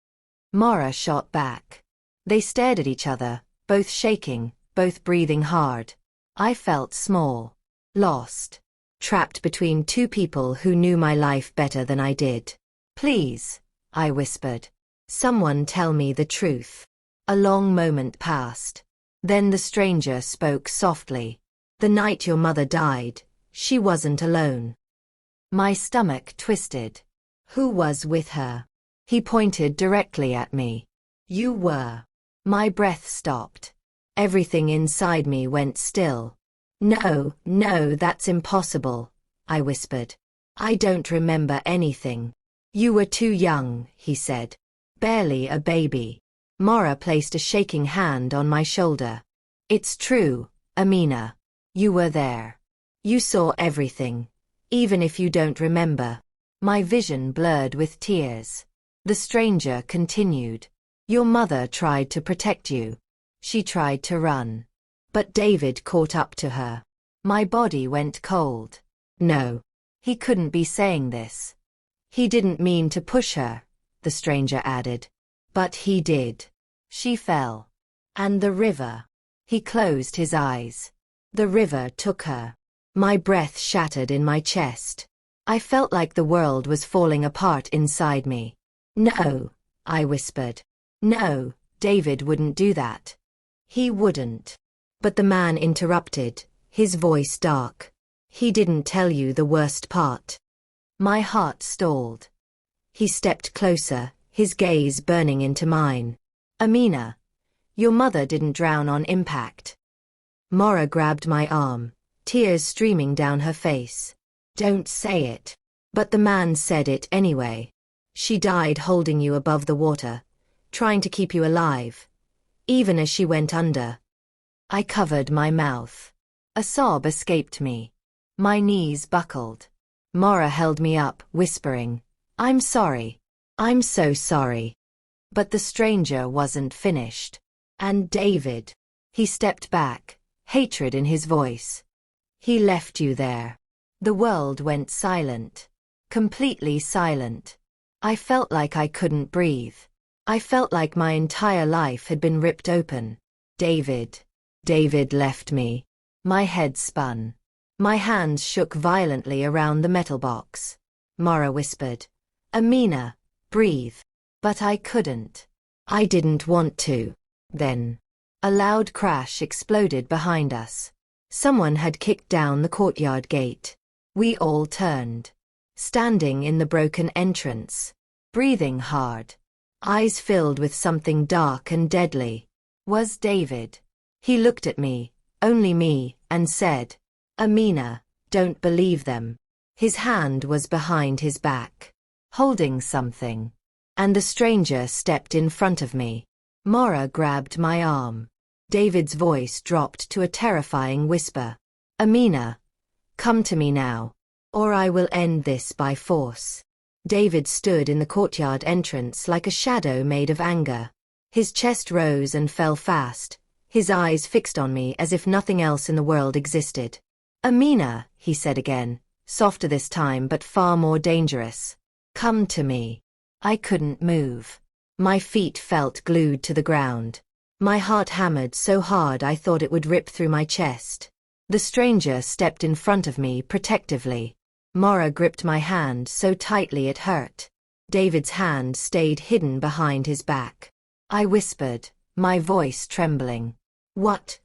Mara shot back. They stared at each other, both shaking, both breathing hard. I felt small. Lost. Trapped between two people who knew my life better than I did. Please, I whispered. Someone tell me the truth. A long moment passed. Then the stranger spoke softly. The night your mother died, she wasn't alone. My stomach twisted. Who was with her? He pointed directly at me. You were. My breath stopped. Everything inside me went still. No, no, that's impossible, I whispered. I don't remember anything. You were too young, he said. Barely a baby. Mara placed a shaking hand on my shoulder. It's true, Amina. You were there. You saw everything. Even if you don't remember. My vision blurred with tears. The stranger continued. Your mother tried to protect you. She tried to run. But David caught up to her. My body went cold. No. He couldn't be saying this. He didn't mean to push her, the stranger added. But he did. She fell. And the river. He closed his eyes. The river took her. My breath shattered in my chest. I felt like the world was falling apart inside me. No, I whispered. No, David wouldn't do that. He wouldn't. But the man interrupted, his voice dark. He didn't tell you the worst part. My heart stalled. He stepped closer, his gaze burning into mine. Amina, your mother didn't drown on impact. Mara grabbed my arm, tears streaming down her face. Don't say it. But the man said it anyway. She died holding you above the water, trying to keep you alive, even as she went under. I covered my mouth. A sob escaped me. My knees buckled. Mara held me up, whispering, I'm sorry. I'm so sorry. But the stranger wasn't finished. And David. He stepped back, hatred in his voice. He left you there. The world went silent. Completely silent. I felt like I couldn't breathe. I felt like my entire life had been ripped open. David. David left me. My head spun. My hands shook violently around the metal box. Mara whispered, Amina, breathe. But I couldn't. I didn't want to. Then, a loud crash exploded behind us. Someone had kicked down the courtyard gate. We all turned. Standing in the broken entrance. Breathing hard. Eyes filled with something dark and deadly. Was David. He looked at me, only me, and said, Amina, don't believe them. His hand was behind his back, holding something. And the stranger stepped in front of me. Mara grabbed my arm. David's voice dropped to a terrifying whisper. Amina, come to me now, or I will end this by force. David stood in the courtyard entrance like a shadow made of anger. His chest rose and fell fast, his eyes fixed on me as if nothing else in the world existed. Amina, he said again, softer this time but far more dangerous. Come to me. I couldn't move. My feet felt glued to the ground. My heart hammered so hard I thought it would rip through my chest. The stranger stepped in front of me protectively. Mara gripped my hand so tightly it hurt. David's hand stayed hidden behind his back. I whispered, my voice trembling. What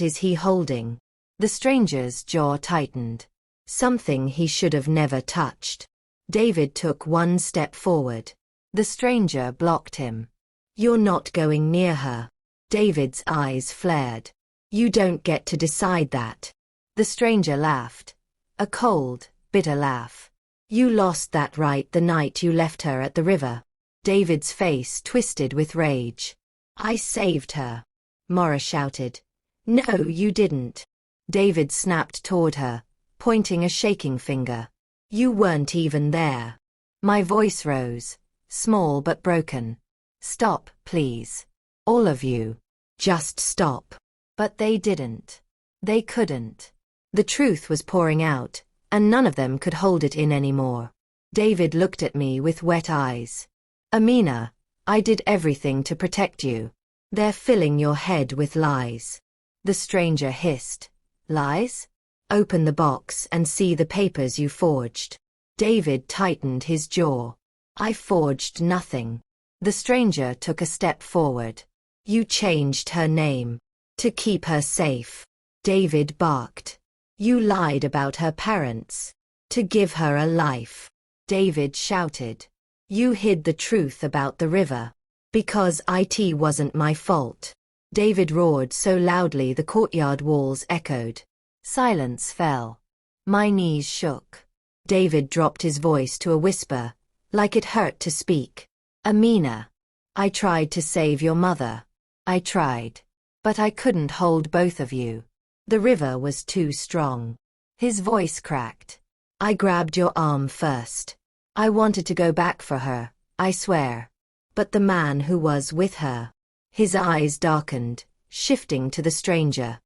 is he holding? The stranger's jaw tightened. Something he should have never touched. David took one step forward. The stranger blocked him. You're not going near her. David's eyes flared. You don't get to decide that. The stranger laughed. A cold, bitter laugh. You lost that right the night you left her at the river. David's face twisted with rage. I saved her. Mara shouted. No, you didn't. David snapped toward her, pointing a shaking finger. You weren't even there. My voice rose, small but broken. Stop, please. All of you. Just stop. But they didn't. They couldn't. The truth was pouring out, and none of them could hold it in anymore. David looked at me with wet eyes. Amina, I did everything to protect you. They're filling your head with lies. The stranger hissed. Lies? Open the box and see the papers you forged. David tightened his jaw. I forged nothing. The stranger took a step forward. You changed her name. To keep her safe. David barked. You lied about her parents. To give her a life. David shouted. You hid the truth about the river. Because it wasn't my fault. David roared so loudly the courtyard walls echoed. Silence fell. My knees shook. David dropped his voice to a whisper, like it hurt to speak. Amina. I tried to save your mother. I tried. But I couldn't hold both of you. The river was too strong. His voice cracked. I grabbed your arm first. I wanted to go back for her, I swear. But the man who was with her. His eyes darkened, shifting to the stranger.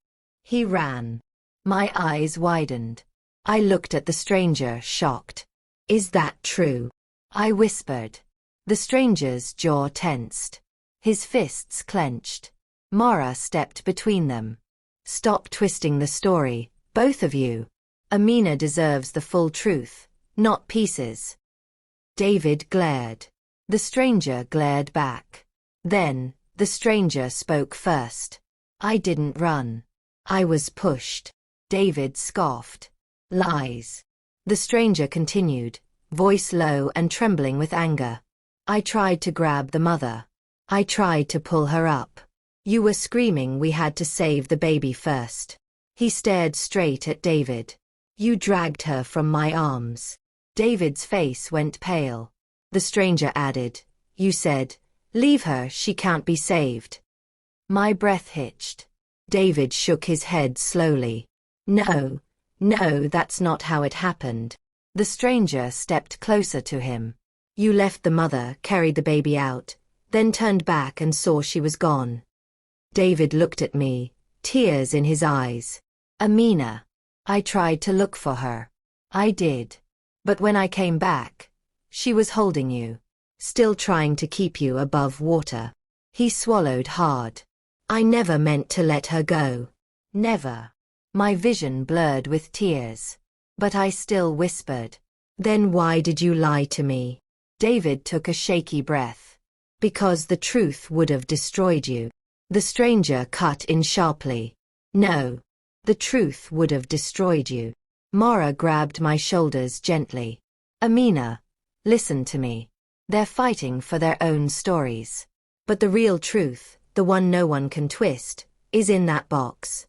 He ran. My eyes widened. I looked at the stranger, shocked. Is that true? I whispered. The stranger's jaw tensed. His fists clenched. Mara stepped between them. Stop twisting the story, both of you. Amina deserves the full truth, not pieces. David glared. The stranger glared back. Then, the stranger spoke first. I didn't run. I was pushed. David scoffed. Lies. The stranger continued, voice low and trembling with anger. I tried to grab the mother. I tried to pull her up. You were screaming we had to save the baby first. He stared straight at David. You dragged her from my arms. David's face went pale. The stranger added, you said, leave her, she can't be saved. My breath hitched. David shook his head slowly. No, that's not how it happened. The stranger stepped closer to him. You left the mother, carried the baby out, then turned back and saw she was gone. David looked at me, tears in his eyes. Amina. I tried to look for her. I did. But when I came back, she was holding you, still trying to keep you above water. He swallowed hard. I never meant to let her go. Never. My vision blurred with tears. But I still whispered. Then why did you lie to me? David took a shaky breath. Because the truth would have destroyed you. The stranger cut in sharply. No. The truth would have destroyed you. Mara grabbed my shoulders gently. Amina, listen to me. They're fighting for their own stories. But the real truth, the one no one can twist, is in that box.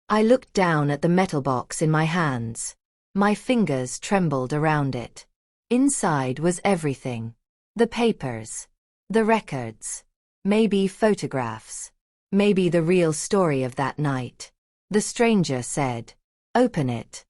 I looked down at the metal box in my hands. My fingers trembled around it. Inside was everything. The papers. The records. Maybe photographs. Maybe the real story of that night. The stranger said, open it.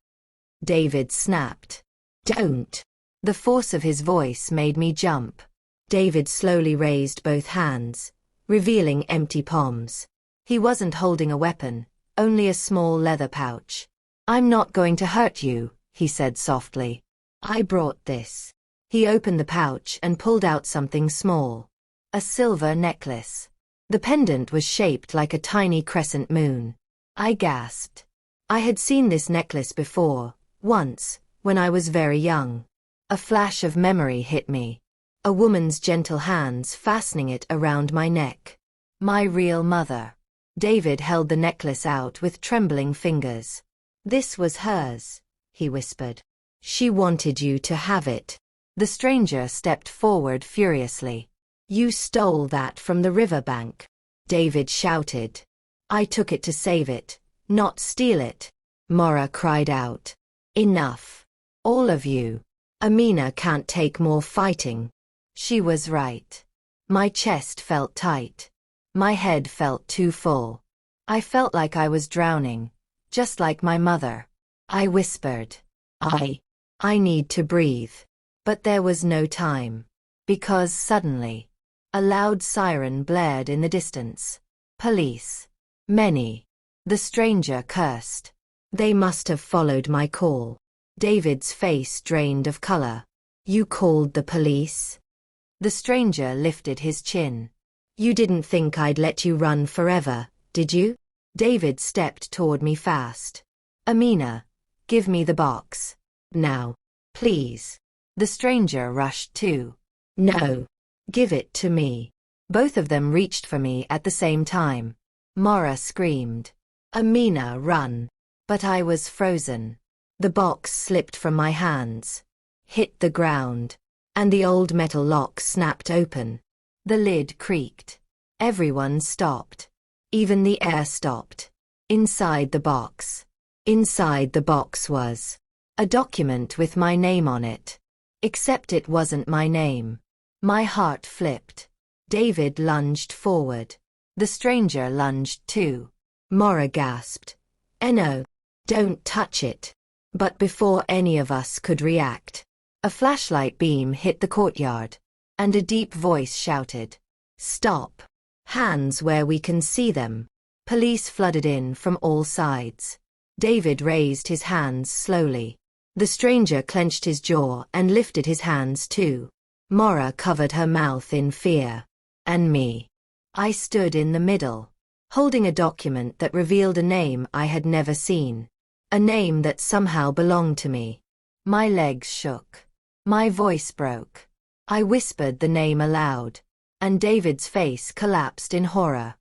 David snapped. Don't. The force of his voice made me jump. David slowly raised both hands, revealing empty palms. He wasn't holding a weapon, only a small leather pouch. I'm not going to hurt you, he said softly. I brought this. He opened the pouch and pulled out something small. A silver necklace. The pendant was shaped like a tiny crescent moon. I gasped. I had seen this necklace before, once, when I was very young. A flash of memory hit me. A woman's gentle hands fastening it around my neck. My real mother. David held the necklace out with trembling fingers. This was hers, he whispered. She wanted you to have it. The stranger stepped forward furiously. You stole that from the riverbank. David shouted. I took it to save it, not steal it. Mara cried out. Enough. All of you. Amina can't take more fighting. She was right. My chest felt tight. My head felt too full. I felt like I was drowning, just like my mother. I whispered. I need to breathe. But there was no time. Because suddenly, a loud siren blared in the distance. Police. Many. The stranger cursed. They must have followed my call. David's face drained of color. You called the police? The stranger lifted his chin. You didn't think I'd let you run forever, did you? David stepped toward me fast. Amina, give me the box. Now. Please. The stranger rushed too. No. Give it to me. Both of them reached for me at the same time. Mara screamed. Amina, run. But I was frozen. The box slipped from my hands, hit the ground, and the old metal lock snapped open. The lid creaked. Everyone stopped. Even the air stopped. Inside the box. Inside the box was a document with my name on it. Except it wasn't my name. My heart flipped. David lunged forward. The stranger lunged too. Mara gasped. No. Don't touch it. But before any of us could react, a flashlight beam hit the courtyard, and a deep voice shouted, Stop! Hands where we can see them. Police flooded in from all sides. David raised his hands slowly. The stranger clenched his jaw and lifted his hands too. Mara covered her mouth in fear. And me. I stood in the middle, holding a document that revealed a name I had never seen. A name that somehow belonged to me. My legs shook. My voice broke. I whispered the name aloud, and David's face collapsed in horror.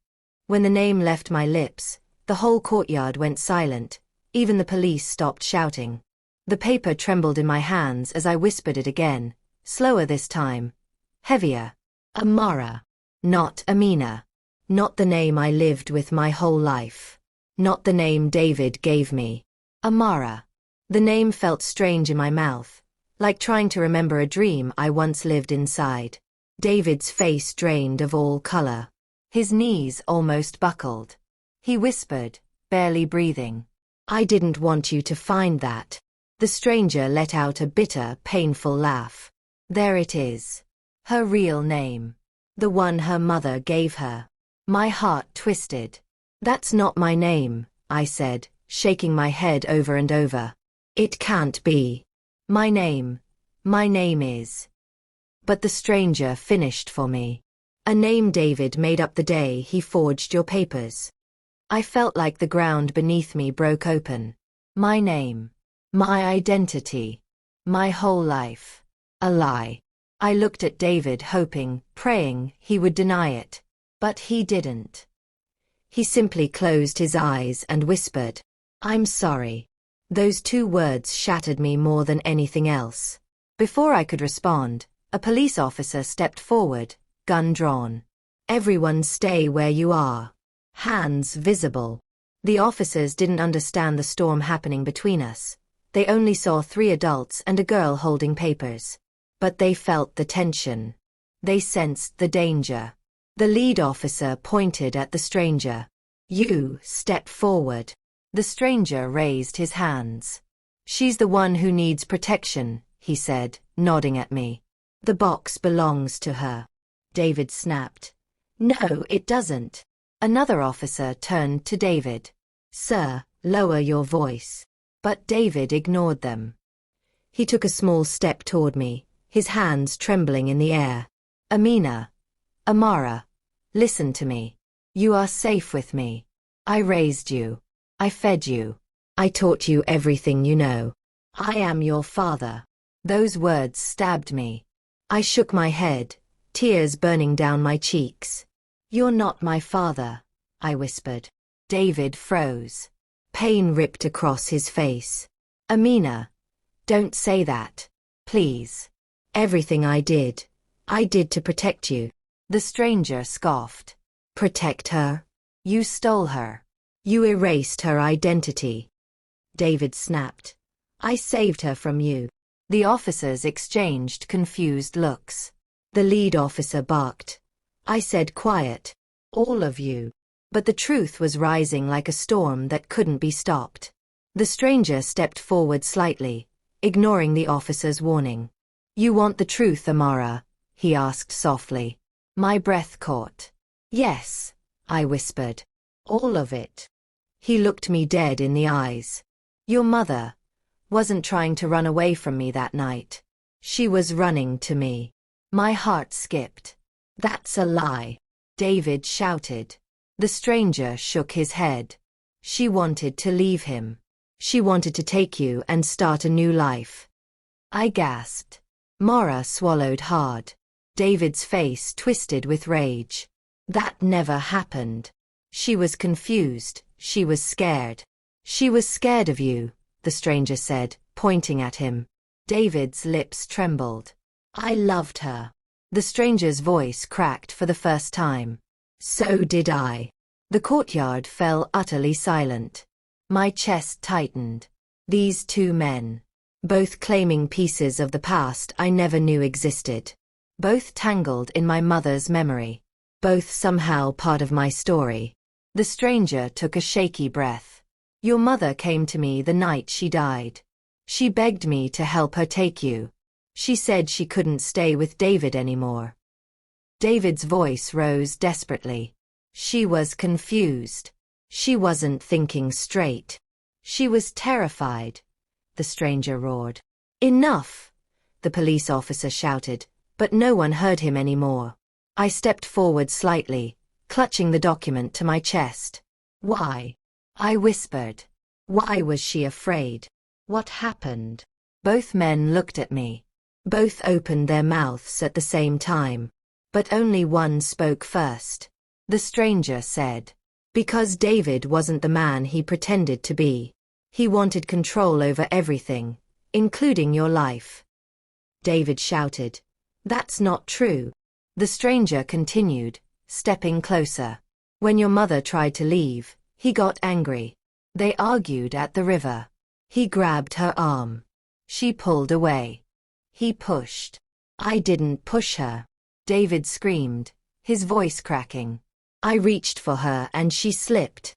When the name left my lips, the whole courtyard went silent. Even the police stopped shouting. The paper trembled in my hands as I whispered it again, slower this time, heavier. Amara. Not Amina. Not the name I lived with my whole life. Not the name David gave me. Amara. The name felt strange in my mouth, like trying to remember a dream I once lived inside. David's face drained of all color. His knees almost buckled. He whispered, barely breathing, "I didn't want you to find that." The stranger let out a bitter, painful laugh. There it is. Her real name. The one her mother gave her. My heart twisted. "That's not my name," I said, shaking my head over and over. "It can't be. My name is." But the stranger finished for me. "A name David made up the day he forged your papers." I felt like the ground beneath me broke open. My name. My identity. My whole life. A lie. I looked at David hoping, praying he would deny it. But he didn't. He simply closed his eyes and whispered, "I'm sorry." Those two words shattered me more than anything else. Before I could respond, a police officer stepped forward, gun drawn. "Everyone stay where you are." Hands visible. The officers didn't understand the storm happening between us. They only saw 3 adults and a girl holding papers. But they felt the tension. They sensed the danger. The lead officer pointed at the stranger. "You, step forward." The stranger raised his hands. "She's the one who needs protection," he said, nodding at me. "The box belongs to her." David snapped. "No, it doesn't." Another officer turned to David. "Sir, lower your voice." But David ignored them. He took a small step toward me, his hands trembling in the air. Amara, listen to me. You are safe with me. I raised you. I fed you. I taught you everything you know. I am your father." Those words stabbed me. I shook my head, tears burning down my cheeks. "You're not my father," I whispered. David froze. Pain ripped across his face. "Amina, don't say that. Please. Everything I did to protect you." The stranger scoffed. "Protect her? You stole her. You erased her identity." David snapped. "I saved her from you." The officers exchanged confused looks. The lead officer barked. I said quiet, "All of you." But the truth was rising like a storm that couldn't be stopped. The stranger stepped forward slightly, ignoring the officer's warning. "You want the truth, Amara?" he asked softly. My breath caught. "Yes," I whispered. "All of it." He looked me dead in the eyes. "Your mother wasn't trying to run away from me that night. She was running to me." My heart skipped. "That's a lie," David shouted. The stranger shook his head. "She wanted to leave him. She wanted to take you and start a new life." I gasped. Mara swallowed hard. David's face twisted with rage. "That never happened." She was confused. She was scared. "She was scared of you," the stranger said, pointing at him. David's lips trembled. "I loved her." The stranger's voice cracked for the first time. "So did I." The courtyard fell utterly silent. My chest tightened. These two men. Both claiming pieces of the past I never knew existed. Both tangled in my mother's memory. Both somehow part of my story. The stranger took a shaky breath. "Your mother came to me the night she died. She begged me to help her take you. She said she couldn't stay with David anymore." David's voice rose desperately. She was confused. She wasn't thinking straight. She was terrified. The stranger roared. "Enough!" the police officer shouted, but no one heard him anymore. I stepped forward slightly, clutching the document to my chest. "Why?" I whispered. Why was she afraid? What happened? Both men looked at me. Both opened their mouths at the same time. But only one spoke first. The stranger said, "Because David wasn't the man he pretended to be. He wanted control over everything, including your life." David shouted, "That's not true." The stranger continued, stepping closer. "When your mother tried to leave, he got angry. They argued at the river. He grabbed her arm. She pulled away. He pushed." "I didn't push her," David screamed, his voice cracking. "I reached for her and she slipped."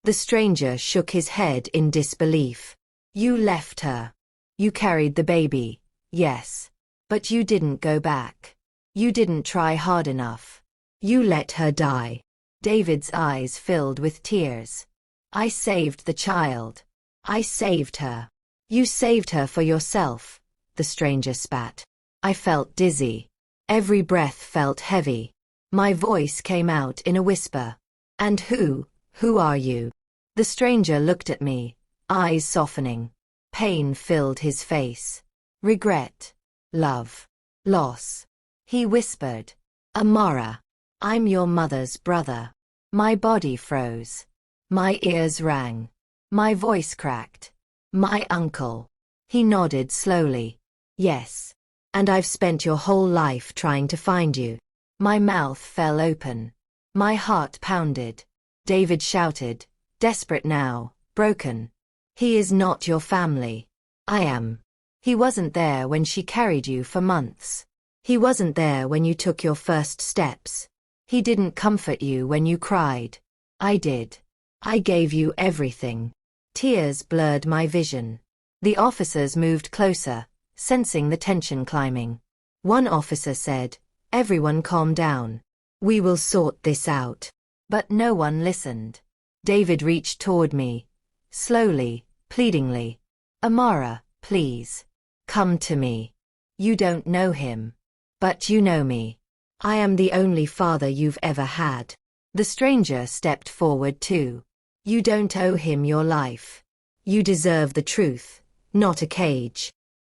The stranger shook his head in disbelief. "You left her. You carried the baby, yes. But you didn't go back. You didn't try hard enough. You let her die." David's eyes filled with tears. "I saved the child. I saved her." "You saved her for yourself," the stranger spat. I felt dizzy. Every breath felt heavy. My voice came out in a whisper. "And who are you?" The stranger looked at me, eyes softening. Pain filled his face. Regret. Love. Loss. He whispered, "Amara. I'm your mother's brother." My body froze. My ears rang. My voice cracked. "My uncle." He nodded slowly. "Yes. And I've spent your whole life trying to find you." My mouth fell open. My heart pounded. David shouted, desperate now, broken. "He is not your family. I am." "He wasn't there when she carried you for months. He wasn't there when you took your first steps. He didn't comfort you when you cried. I did. I gave you everything." Tears blurred my vision. The officers moved closer, sensing the tension climbing. One officer said, "Everyone calm down. We will sort this out." But no one listened. David reached toward me, slowly, pleadingly. "Amara, please. Come to me. You don't know him. But you know me. I am the only father you've ever had." The stranger stepped forward too. "You don't owe him your life. You deserve the truth, not a cage."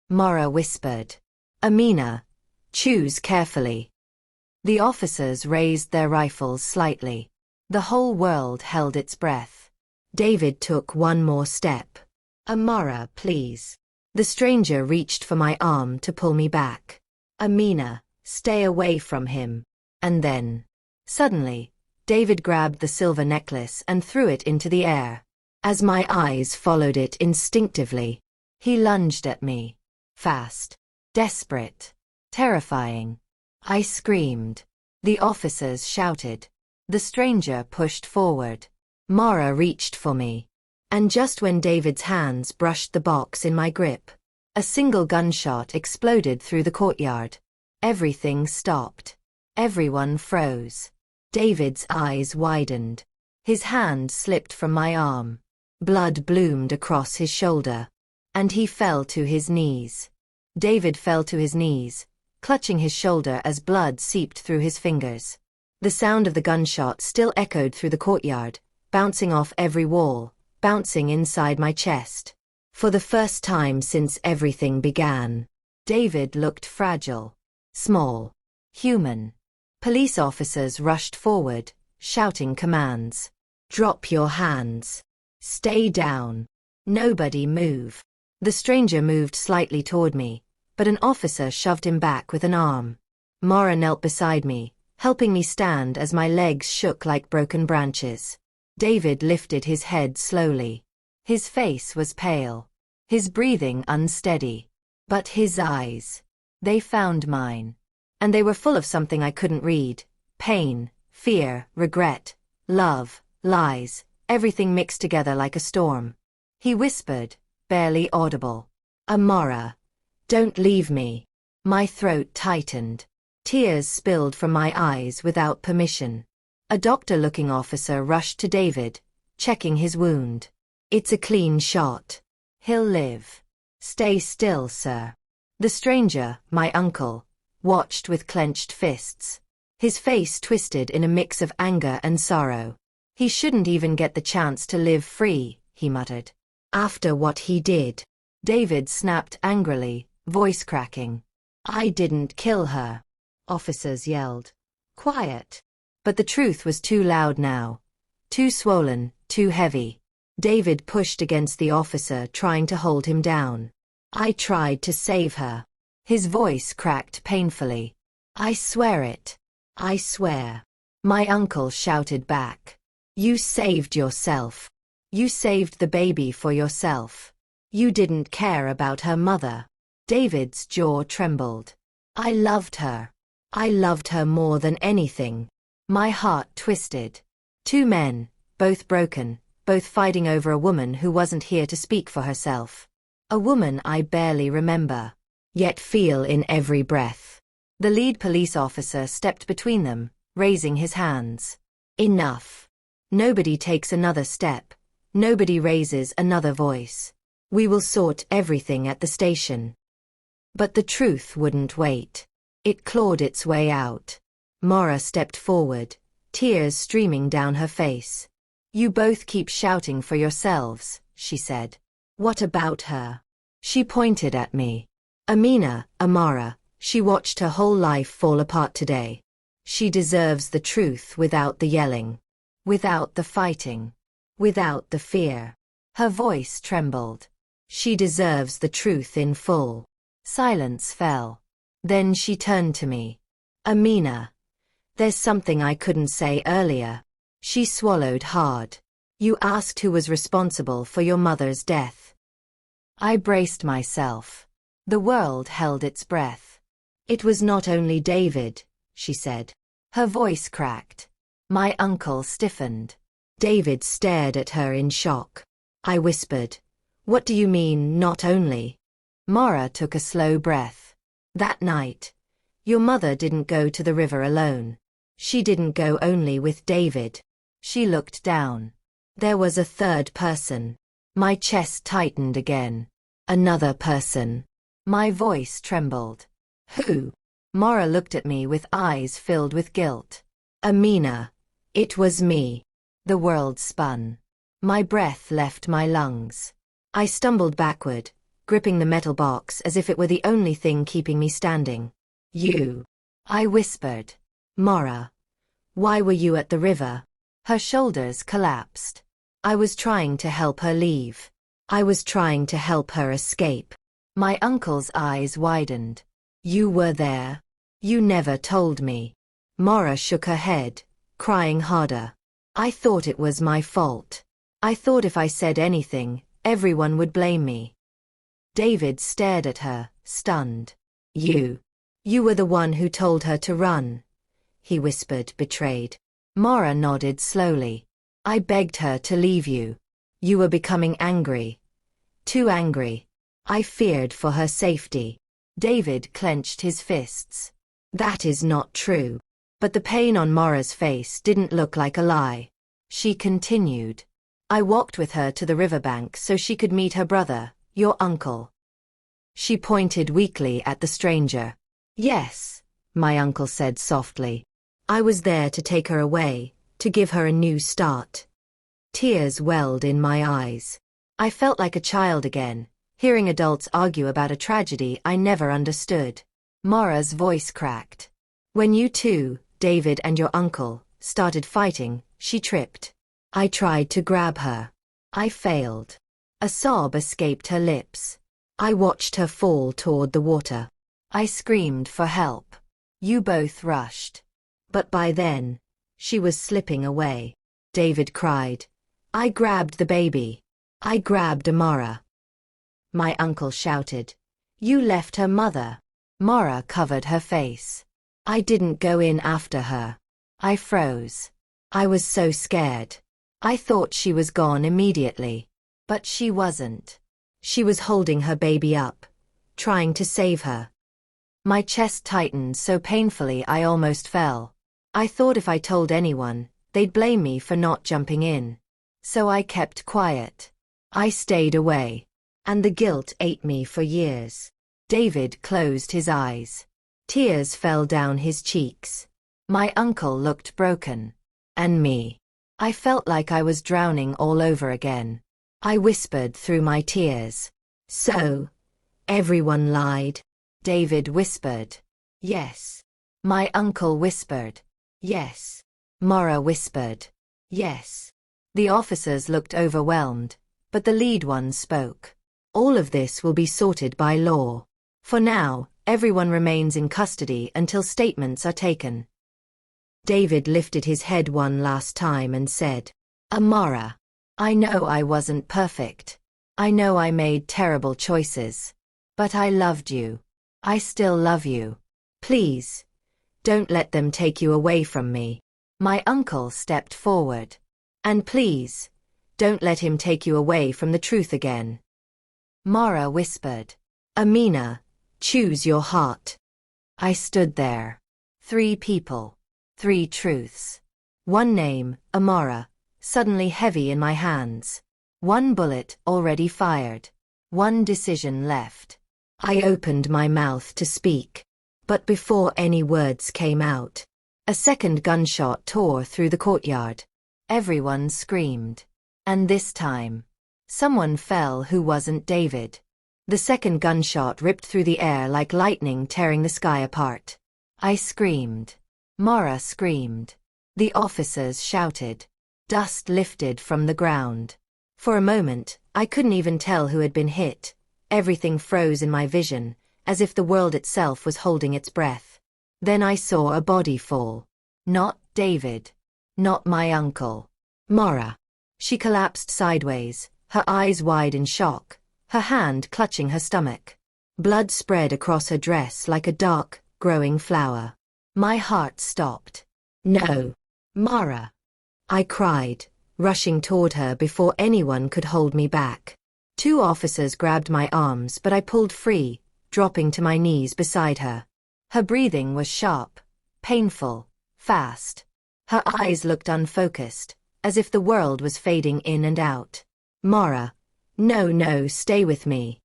Mara whispered, "Amina, choose carefully." The officers raised their rifles slightly. The whole world held its breath. David took one more step. "Amara, please." The stranger reached for my arm to pull me back. "Amina, stay away from him." And then, suddenly, David grabbed the silver necklace and threw it into the air. As my eyes followed it instinctively, he lunged at me. Fast, desperate, terrifying. I screamed. The officers shouted. The stranger pushed forward. Mara reached for me. And just when David's hands brushed the box in my grip, a single gunshot exploded through the courtyard. Everything stopped. Everyone froze. David's eyes widened. His hand slipped from my arm. Blood bloomed across his shoulder. And he fell to his knees. David fell to his knees, clutching his shoulder as blood seeped through his fingers. The sound of the gunshot still echoed through the courtyard, bouncing off every wall, bouncing inside my chest. For the first time since everything began, David looked fragile, small, human. Police officers rushed forward, shouting commands. "Drop your hands. Stay down. Nobody move." The stranger moved slightly toward me, but an officer shoved him back with an arm. Mara knelt beside me, helping me stand as my legs shook like broken branches. David lifted his head slowly. His face was pale, his breathing unsteady. But his eyes, they found mine. And they were full of something I couldn't read. Pain, fear, regret, love, lies, everything mixed together like a storm. He whispered, barely audible, "Amara, don't leave me." My throat tightened. Tears spilled from my eyes without permission. A doctor-looking officer rushed to David, checking his wound. "It's a clean shot. He'll live." "Stay still, sir." The stranger, my uncle, watched with clenched fists. His face twisted in a mix of anger and sorrow. "He shouldn't even get the chance to live free," he muttered. "After what he did." David snapped angrily, voice cracking. I didn't kill her. Officers yelled. Quiet. But the truth was too loud now. Too swollen, too heavy. David pushed against the officer, trying to hold him down. I tried to save her. His voice cracked painfully. I swear it. I swear. My uncle shouted back. You saved yourself. You saved the baby for yourself. You didn't care about her mother. David's jaw trembled. I loved her. I loved her more than anything. My heart twisted. Two men, both broken, both fighting over a woman who wasn't here to speak for herself. A woman I barely remember, yet feel in every breath. The lead police officer stepped between them, raising his hands. Enough. Nobody takes another step. Nobody raises another voice. We will sort everything at the station. But the truth wouldn't wait. It clawed its way out. Maura stepped forward, tears streaming down her face. You both keep shouting for yourselves, she said. What about her? She pointed at me. Amara, she watched her whole life fall apart today. She deserves the truth without the yelling, without the fighting, without the fear. Her voice trembled. She deserves the truth in full. Silence fell. Then she turned to me. Amina, there's something I couldn't say earlier. She swallowed hard. You asked who was responsible for your mother's death. I braced myself. The world held its breath. It was not only David, she said. Her voice cracked. My uncle stiffened. David stared at her in shock. I whispered, what do you mean, not only? Maura took a slow breath. That night, your mother didn't go to the river alone. She didn't go only with David. She looked down. There was a third person. My chest tightened again. Another person. My voice trembled. Who? Maura looked at me with eyes filled with guilt. Amina. It was me. The world spun. My breath left my lungs. I stumbled backward, gripping the metal box as if it were the only thing keeping me standing. You. I whispered. Maura. Why were you at the river? Her shoulders collapsed. I was trying to help her leave. I was trying to help her escape. My uncle's eyes widened. You were there? You never told me. Maura shook her head, crying harder. I thought it was my fault. I thought if I said anything, everyone would blame me. David stared at her, stunned. You were the one who told her to run, he whispered, betrayed. Maura nodded slowly. I begged her to leave you. You were becoming angry. Too angry. I feared for her safety. David clenched his fists. That is not true. But the pain on Maura's face didn't look like a lie. She continued. I walked with her to the riverbank so she could meet her brother, your uncle. She pointed weakly at the stranger. Yes, my uncle said softly. I was there to take her away, to give her a new start. Tears welled in my eyes. I felt like a child again, hearing adults argue about a tragedy I never understood. Maura's voice cracked. When you two, David and your uncle, started fighting, she tripped. I tried to grab her. I failed. A sob escaped her lips. I watched her fall toward the water. I screamed for help. You both rushed. But by then, she was slipping away. David cried. I grabbed the baby. I grabbed Amara. My uncle shouted. You left her mother. Maura covered her face. I didn't go in after her. I froze. I was so scared. I thought she was gone immediately. But she wasn't. She was holding her baby up, trying to save her. My chest tightened so painfully I almost fell. I thought if I told anyone, they'd blame me for not jumping in. So I kept quiet. I stayed away. And the guilt ate me for years. David closed his eyes. Tears fell down his cheeks. My uncle looked broken. And me. I felt like I was drowning all over again. I whispered through my tears. So, everyone lied? David whispered. Yes. My uncle whispered. Yes. Mara whispered. Yes. The officers looked overwhelmed, but the lead one spoke. All of this will be sorted by law. For now, everyone remains in custody until statements are taken. David lifted his head one last time and said, Amara, I know I wasn't perfect. I know I made terrible choices. But I loved you. I still love you. Please, don't let them take you away from me. My uncle stepped forward. And please, don't let him take you away from the truth again. Mara whispered, Amina, choose your heart. I stood there. 3 people. 3 truths. 1 name, Amara, suddenly heavy in my hands. 1 bullet already fired. 1 decision left. I opened my mouth to speak. But before any words came out, a second gunshot tore through the courtyard. Everyone screamed. And this time, someone fell who wasn't David. The second gunshot ripped through the air like lightning tearing the sky apart. I screamed. Mara screamed. The officers shouted. Dust lifted from the ground. For a moment, I couldn't even tell who had been hit. Everything froze in my vision, as if the world itself was holding its breath. Then I saw a body fall. Not David. Not my uncle. Mara. She collapsed sideways, her eyes wide in shock, her hand clutching her stomach. Blood spread across her dress like a dark, growing flower. My heart stopped. No. Mara. I cried, rushing toward her before anyone could hold me back. 2 officers grabbed my arms, but I pulled free, dropping to my knees beside her. Her breathing was sharp, painful, fast. Her eyes looked unfocused, as if the world was fading in and out. Mara. No, stay with me.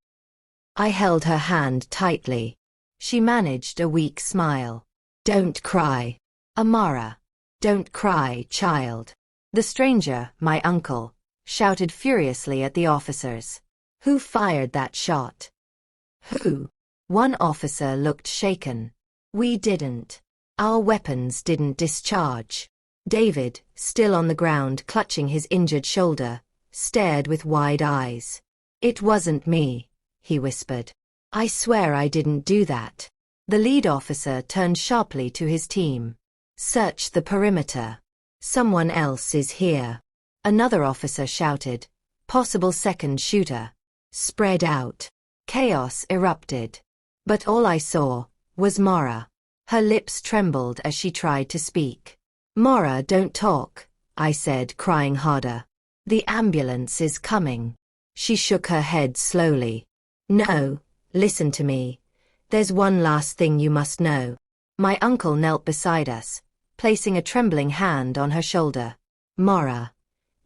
I held her hand tightly. She managed a weak smile. Don't cry. Amara. Don't cry, child. The stranger, my uncle, shouted furiously at the officers. Who fired that shot? Who? One officer looked shaken. We didn't. Our weapons didn't discharge. David, still on the ground clutching his injured shoulder, stared with wide eyes. It wasn't me, he whispered. I swear I didn't do that. The lead officer turned sharply to his team. Search the perimeter. Someone else is here. Another officer shouted. Possible second shooter. Spread out. Chaos erupted. But all I saw was Mara. Her lips trembled as she tried to speak. Mara, don't talk, I said, crying harder. The ambulance is coming. She shook her head slowly. No, listen to me. There's one last thing you must know. My uncle knelt beside us, placing a trembling hand on her shoulder. Mara,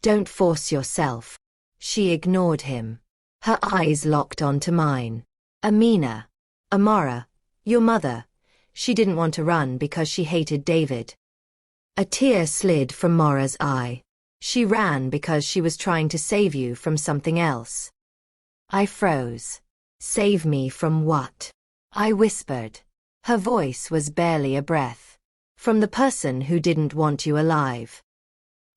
don't force yourself. She ignored him. Her eyes locked onto mine. Amina. Amara. Your mother. She didn't want to run because she hated David. A tear slid from Mara's eye. She ran because she was trying to save you from something else. I froze. Save me from what? I whispered. Her voice was barely a breath. From the person who didn't want you alive.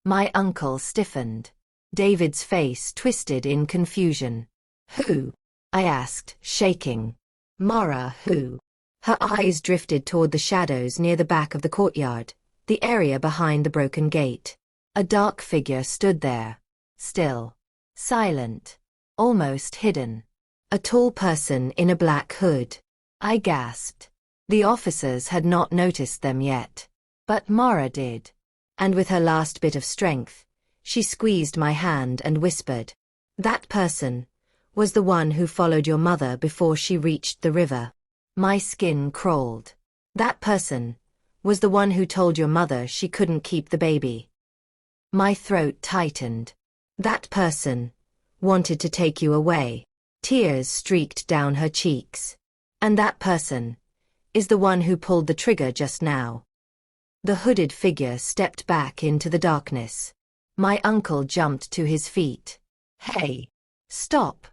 My uncle stiffened. David's face twisted in confusion. Who? I asked, shaking. Mara, who? Her eyes drifted toward the shadows near the back of the courtyard, the area behind the broken gate. A dark figure stood there, still, silent, almost hidden. A tall person in a black hood. I gasped. The officers had not noticed them yet. But Mara did. And with her last bit of strength, she squeezed my hand and whispered, that person was the one who followed your mother before she reached the river. My skin crawled. That person was the one who told your mother she couldn't keep the baby. My throat tightened. That person wanted to take you away. Tears streaked down her cheeks. And that person is the one who pulled the trigger just now. The hooded figure stepped back into the darkness. My uncle jumped to his feet. Hey! Stop!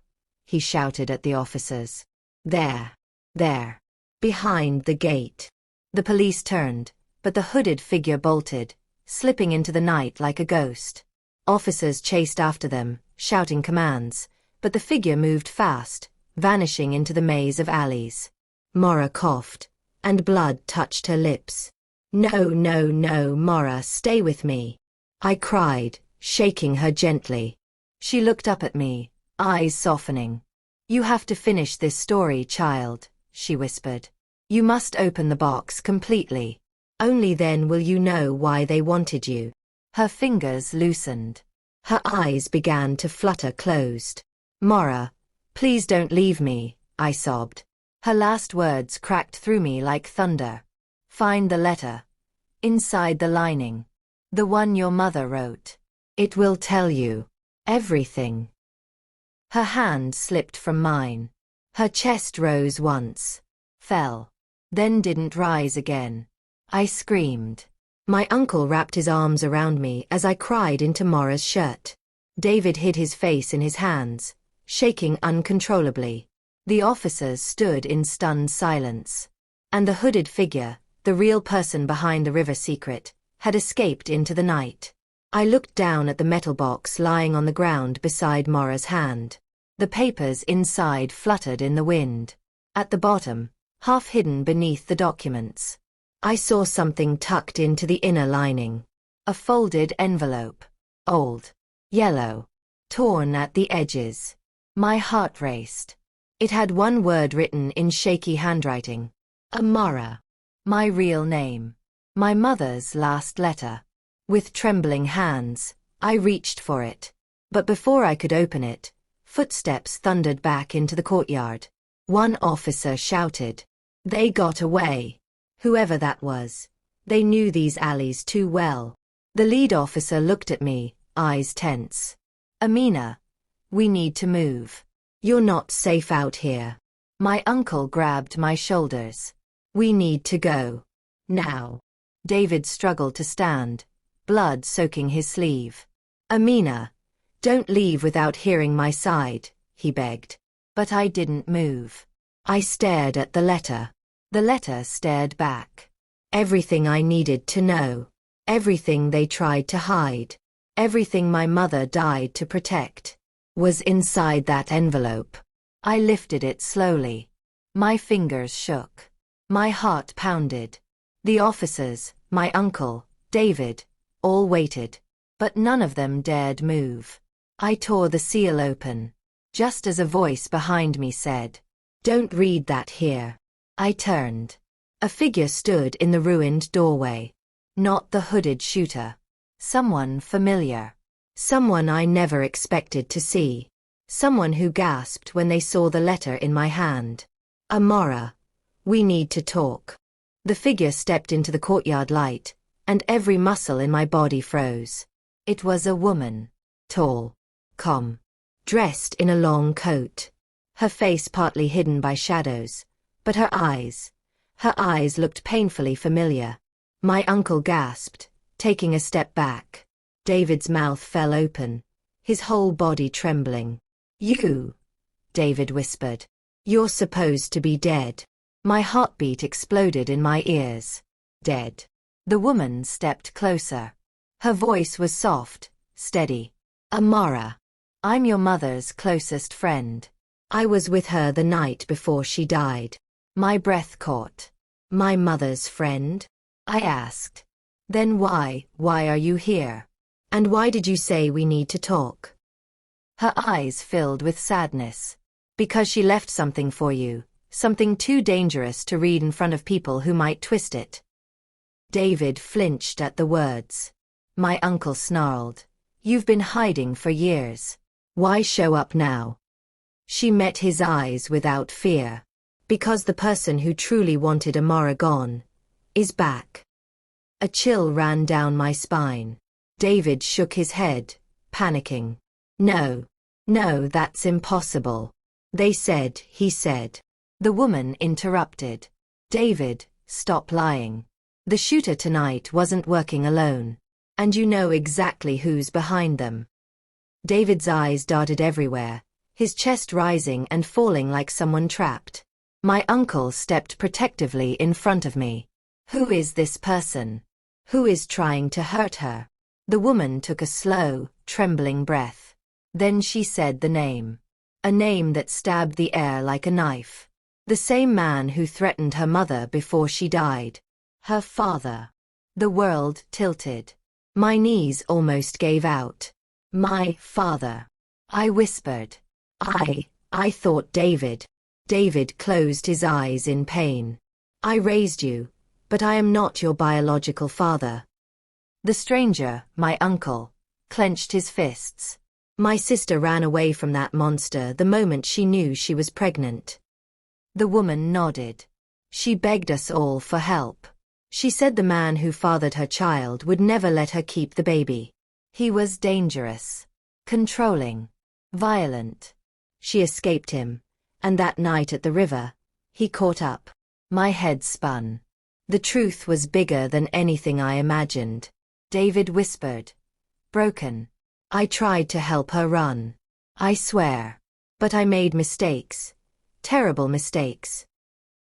he shouted at the officers. There. There. Behind the gate. The police turned, but the hooded figure bolted, slipping into the night like a ghost. Officers chased after them, shouting commands, but the figure moved fast, vanishing into the maze of alleys. Maura coughed, and blood touched her lips. No, no, no, Maura, stay with me, I cried, shaking her gently. She looked up at me, eyes softening. You have to finish this story, child, she whispered. You must open the box completely. Only then will you know why they wanted you. Her fingers loosened. Her eyes began to flutter closed. Maura, please don't leave me, I sobbed. Her last words cracked through me like thunder. Find the letter. Inside the lining. The one your mother wrote. It will tell you everything. Her hand slipped from mine. Her chest rose once, fell, then didn't rise again. I screamed. My uncle wrapped his arms around me as I cried into Maura's shirt. David hid his face in his hands, shaking uncontrollably. The officers stood in stunned silence. And the hooded figure, the real person behind the river secret, had escaped into the night. I looked down at the metal box lying on the ground beside Maura's hand. The papers inside fluttered in the wind. At the bottom, half hidden beneath the documents, I saw something tucked into the inner lining. A folded envelope. Old. Yellow. Torn at the edges. My heart raced. It had one word written in shaky handwriting. Amara. My real name. My mother's last letter. With trembling hands, I reached for it. But before I could open it, footsteps thundered back into the courtyard. One officer shouted. They got away. Whoever that was. They knew these alleys too well. The lead officer looked at me, eyes tense. Amina. We need to move. You're not safe out here. My uncle grabbed my shoulders. We need to go. Now. David struggled to stand, blood soaking his sleeve. Amina. Don't leave without hearing my side, he begged. But I didn't move. I stared at the letter. The letter stared back. Everything I needed to know. Everything they tried to hide. Everything my mother died to protect. Was inside that envelope. I lifted it slowly. My fingers shook. My heart pounded. The officers, my uncle, David, all waited. But none of them dared move. I tore the seal open. Just as a voice behind me said, "Don't read that here." I turned. A figure stood in the ruined doorway. Not the hooded shooter. Someone familiar. Someone I never expected to see. Someone who gasped when they saw the letter in my hand. Amara. We need to talk. The figure stepped into the courtyard light, and every muscle in my body froze. It was a woman. Tall. Calm. Dressed in a long coat. Her face partly hidden by shadows. But her eyes looked painfully familiar. My uncle gasped, taking a step back. David's mouth fell open, his whole body trembling. You, David whispered. You're supposed to be dead. My heartbeat exploded in my ears. Dead. The woman stepped closer. Her voice was soft, steady. Amara. I'm your mother's closest friend. I was with her the night before she died. My breath caught. My mother's friend? I asked. Then why are you here? And why did you say we need to talk? Her eyes filled with sadness. Because she left something for you, something too dangerous to read in front of people who might twist it. David flinched at the words. My uncle snarled. You've been hiding for years. Why show up now? She met his eyes without fear. Because the person who truly wanted Amara gone is back. A chill ran down my spine. David shook his head, panicking. No, that's impossible. They said, he said. The woman interrupted. David, stop lying. The shooter tonight wasn't working alone. And you know exactly who's behind them. David's eyes darted everywhere, his chest rising and falling like someone trapped. My uncle stepped protectively in front of me. Who is this person? Who is trying to hurt her? The woman took a slow, trembling breath. Then she said the name. A name that stabbed the air like a knife. The same man who threatened her mother before she died. Her father. The world tilted. My knees almost gave out. My father. I whispered. I thought David. David closed his eyes in pain. I raised you, but I am not your biological father. The stranger, my uncle, clenched his fists. My sister ran away from that monster the moment she knew she was pregnant. The woman nodded. She begged us all for help. She said the man who fathered her child would never let her keep the baby. He was dangerous, controlling, violent. She escaped him, and that night at the river, he caught up. My head spun. The truth was bigger than anything I imagined. David whispered. Broken. I tried to help her run. I swear. But I made mistakes. Terrible mistakes.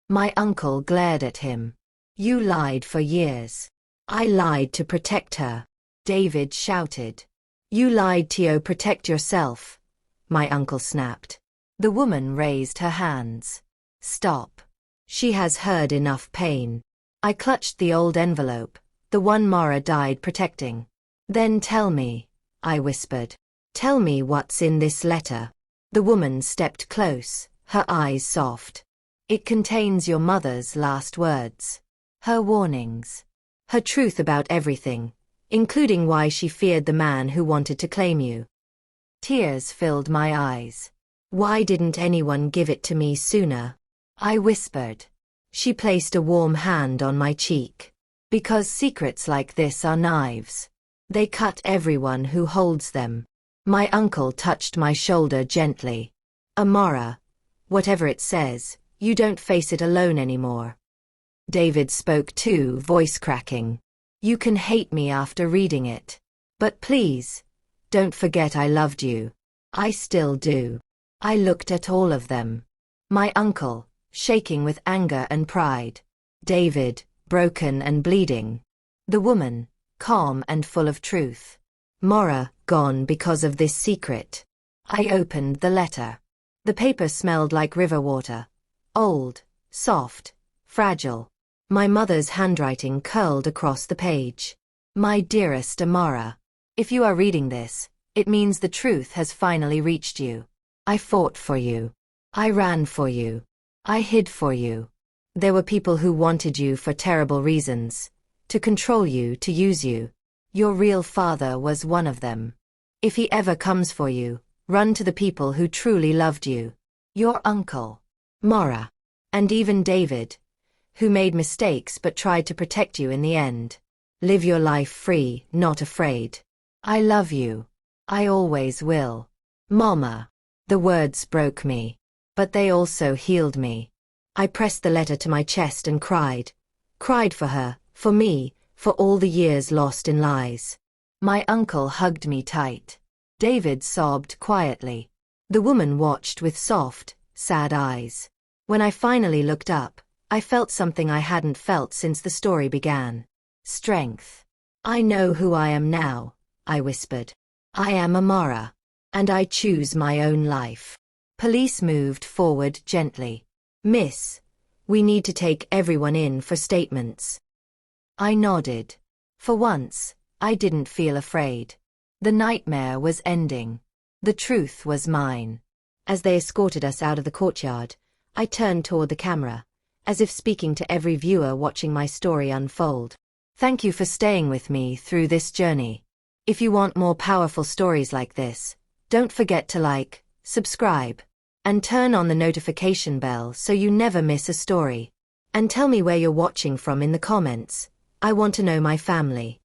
My uncle glared at him. You lied for years. I lied to protect her. David shouted. You lied to protect yourself. My uncle snapped. The woman raised her hands. Stop. She has heard enough pain. I clutched the old envelope, the one Mara died protecting. Then tell me, I whispered. Tell me what's in this letter. The woman stepped close, her eyes soft. It contains your mother's last words. Her warnings. Her truth about everything, including why she feared the man who wanted to claim you. Tears filled my eyes. Why didn't anyone give it to me sooner? I whispered. She placed a warm hand on my cheek. Because secrets like this are knives. They cut everyone who holds them. My uncle touched my shoulder gently. Amara, whatever it says, you don't face it alone anymore. David spoke too, voice cracking. You can hate me after reading it. But please, don't forget I loved you. I still do. I looked at all of them. My uncle, shaking with anger and pride. David, broken and bleeding. The woman, calm and full of truth. Mara, gone because of this secret. I opened the letter. The paper smelled like river water. Old, soft, fragile. My mother's handwriting curled across the page. My dearest Amara, if you are reading this, it means the truth has finally reached you. I fought for you. I ran for you. I hid for you. There were people who wanted you for terrible reasons. To control you, to use you. Your real father was one of them. If he ever comes for you, run to the people who truly loved you. Your uncle, Mara, and even David, who made mistakes but tried to protect you in the end. Live your life free, not afraid. I love you. I always will. Mama. The words broke me. But they also healed me. I pressed the letter to my chest and cried. Cried for her, for me, for all the years lost in lies. My uncle hugged me tight. David sobbed quietly. The woman watched with soft, sad eyes. When I finally looked up, I felt something I hadn't felt since the story began. Strength. I know who I am now, I whispered. I am Amara. And I choose my own life. Police moved forward gently. Miss, we need to take everyone in for statements. I nodded. For once, I didn't feel afraid. The nightmare was ending. The truth was mine. As they escorted us out of the courtyard, I turned toward the camera, as if speaking to every viewer watching my story unfold. Thank you for staying with me through this journey. If you want more powerful stories like this, don't forget to like, subscribe, and turn on the notification bell so you never miss a story. And tell me where you're watching from in the comments. I want to know my family.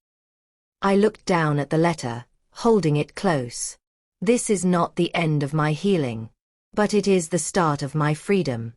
I looked down at the letter, holding it close. This is not the end of my healing, but it is the start of my freedom.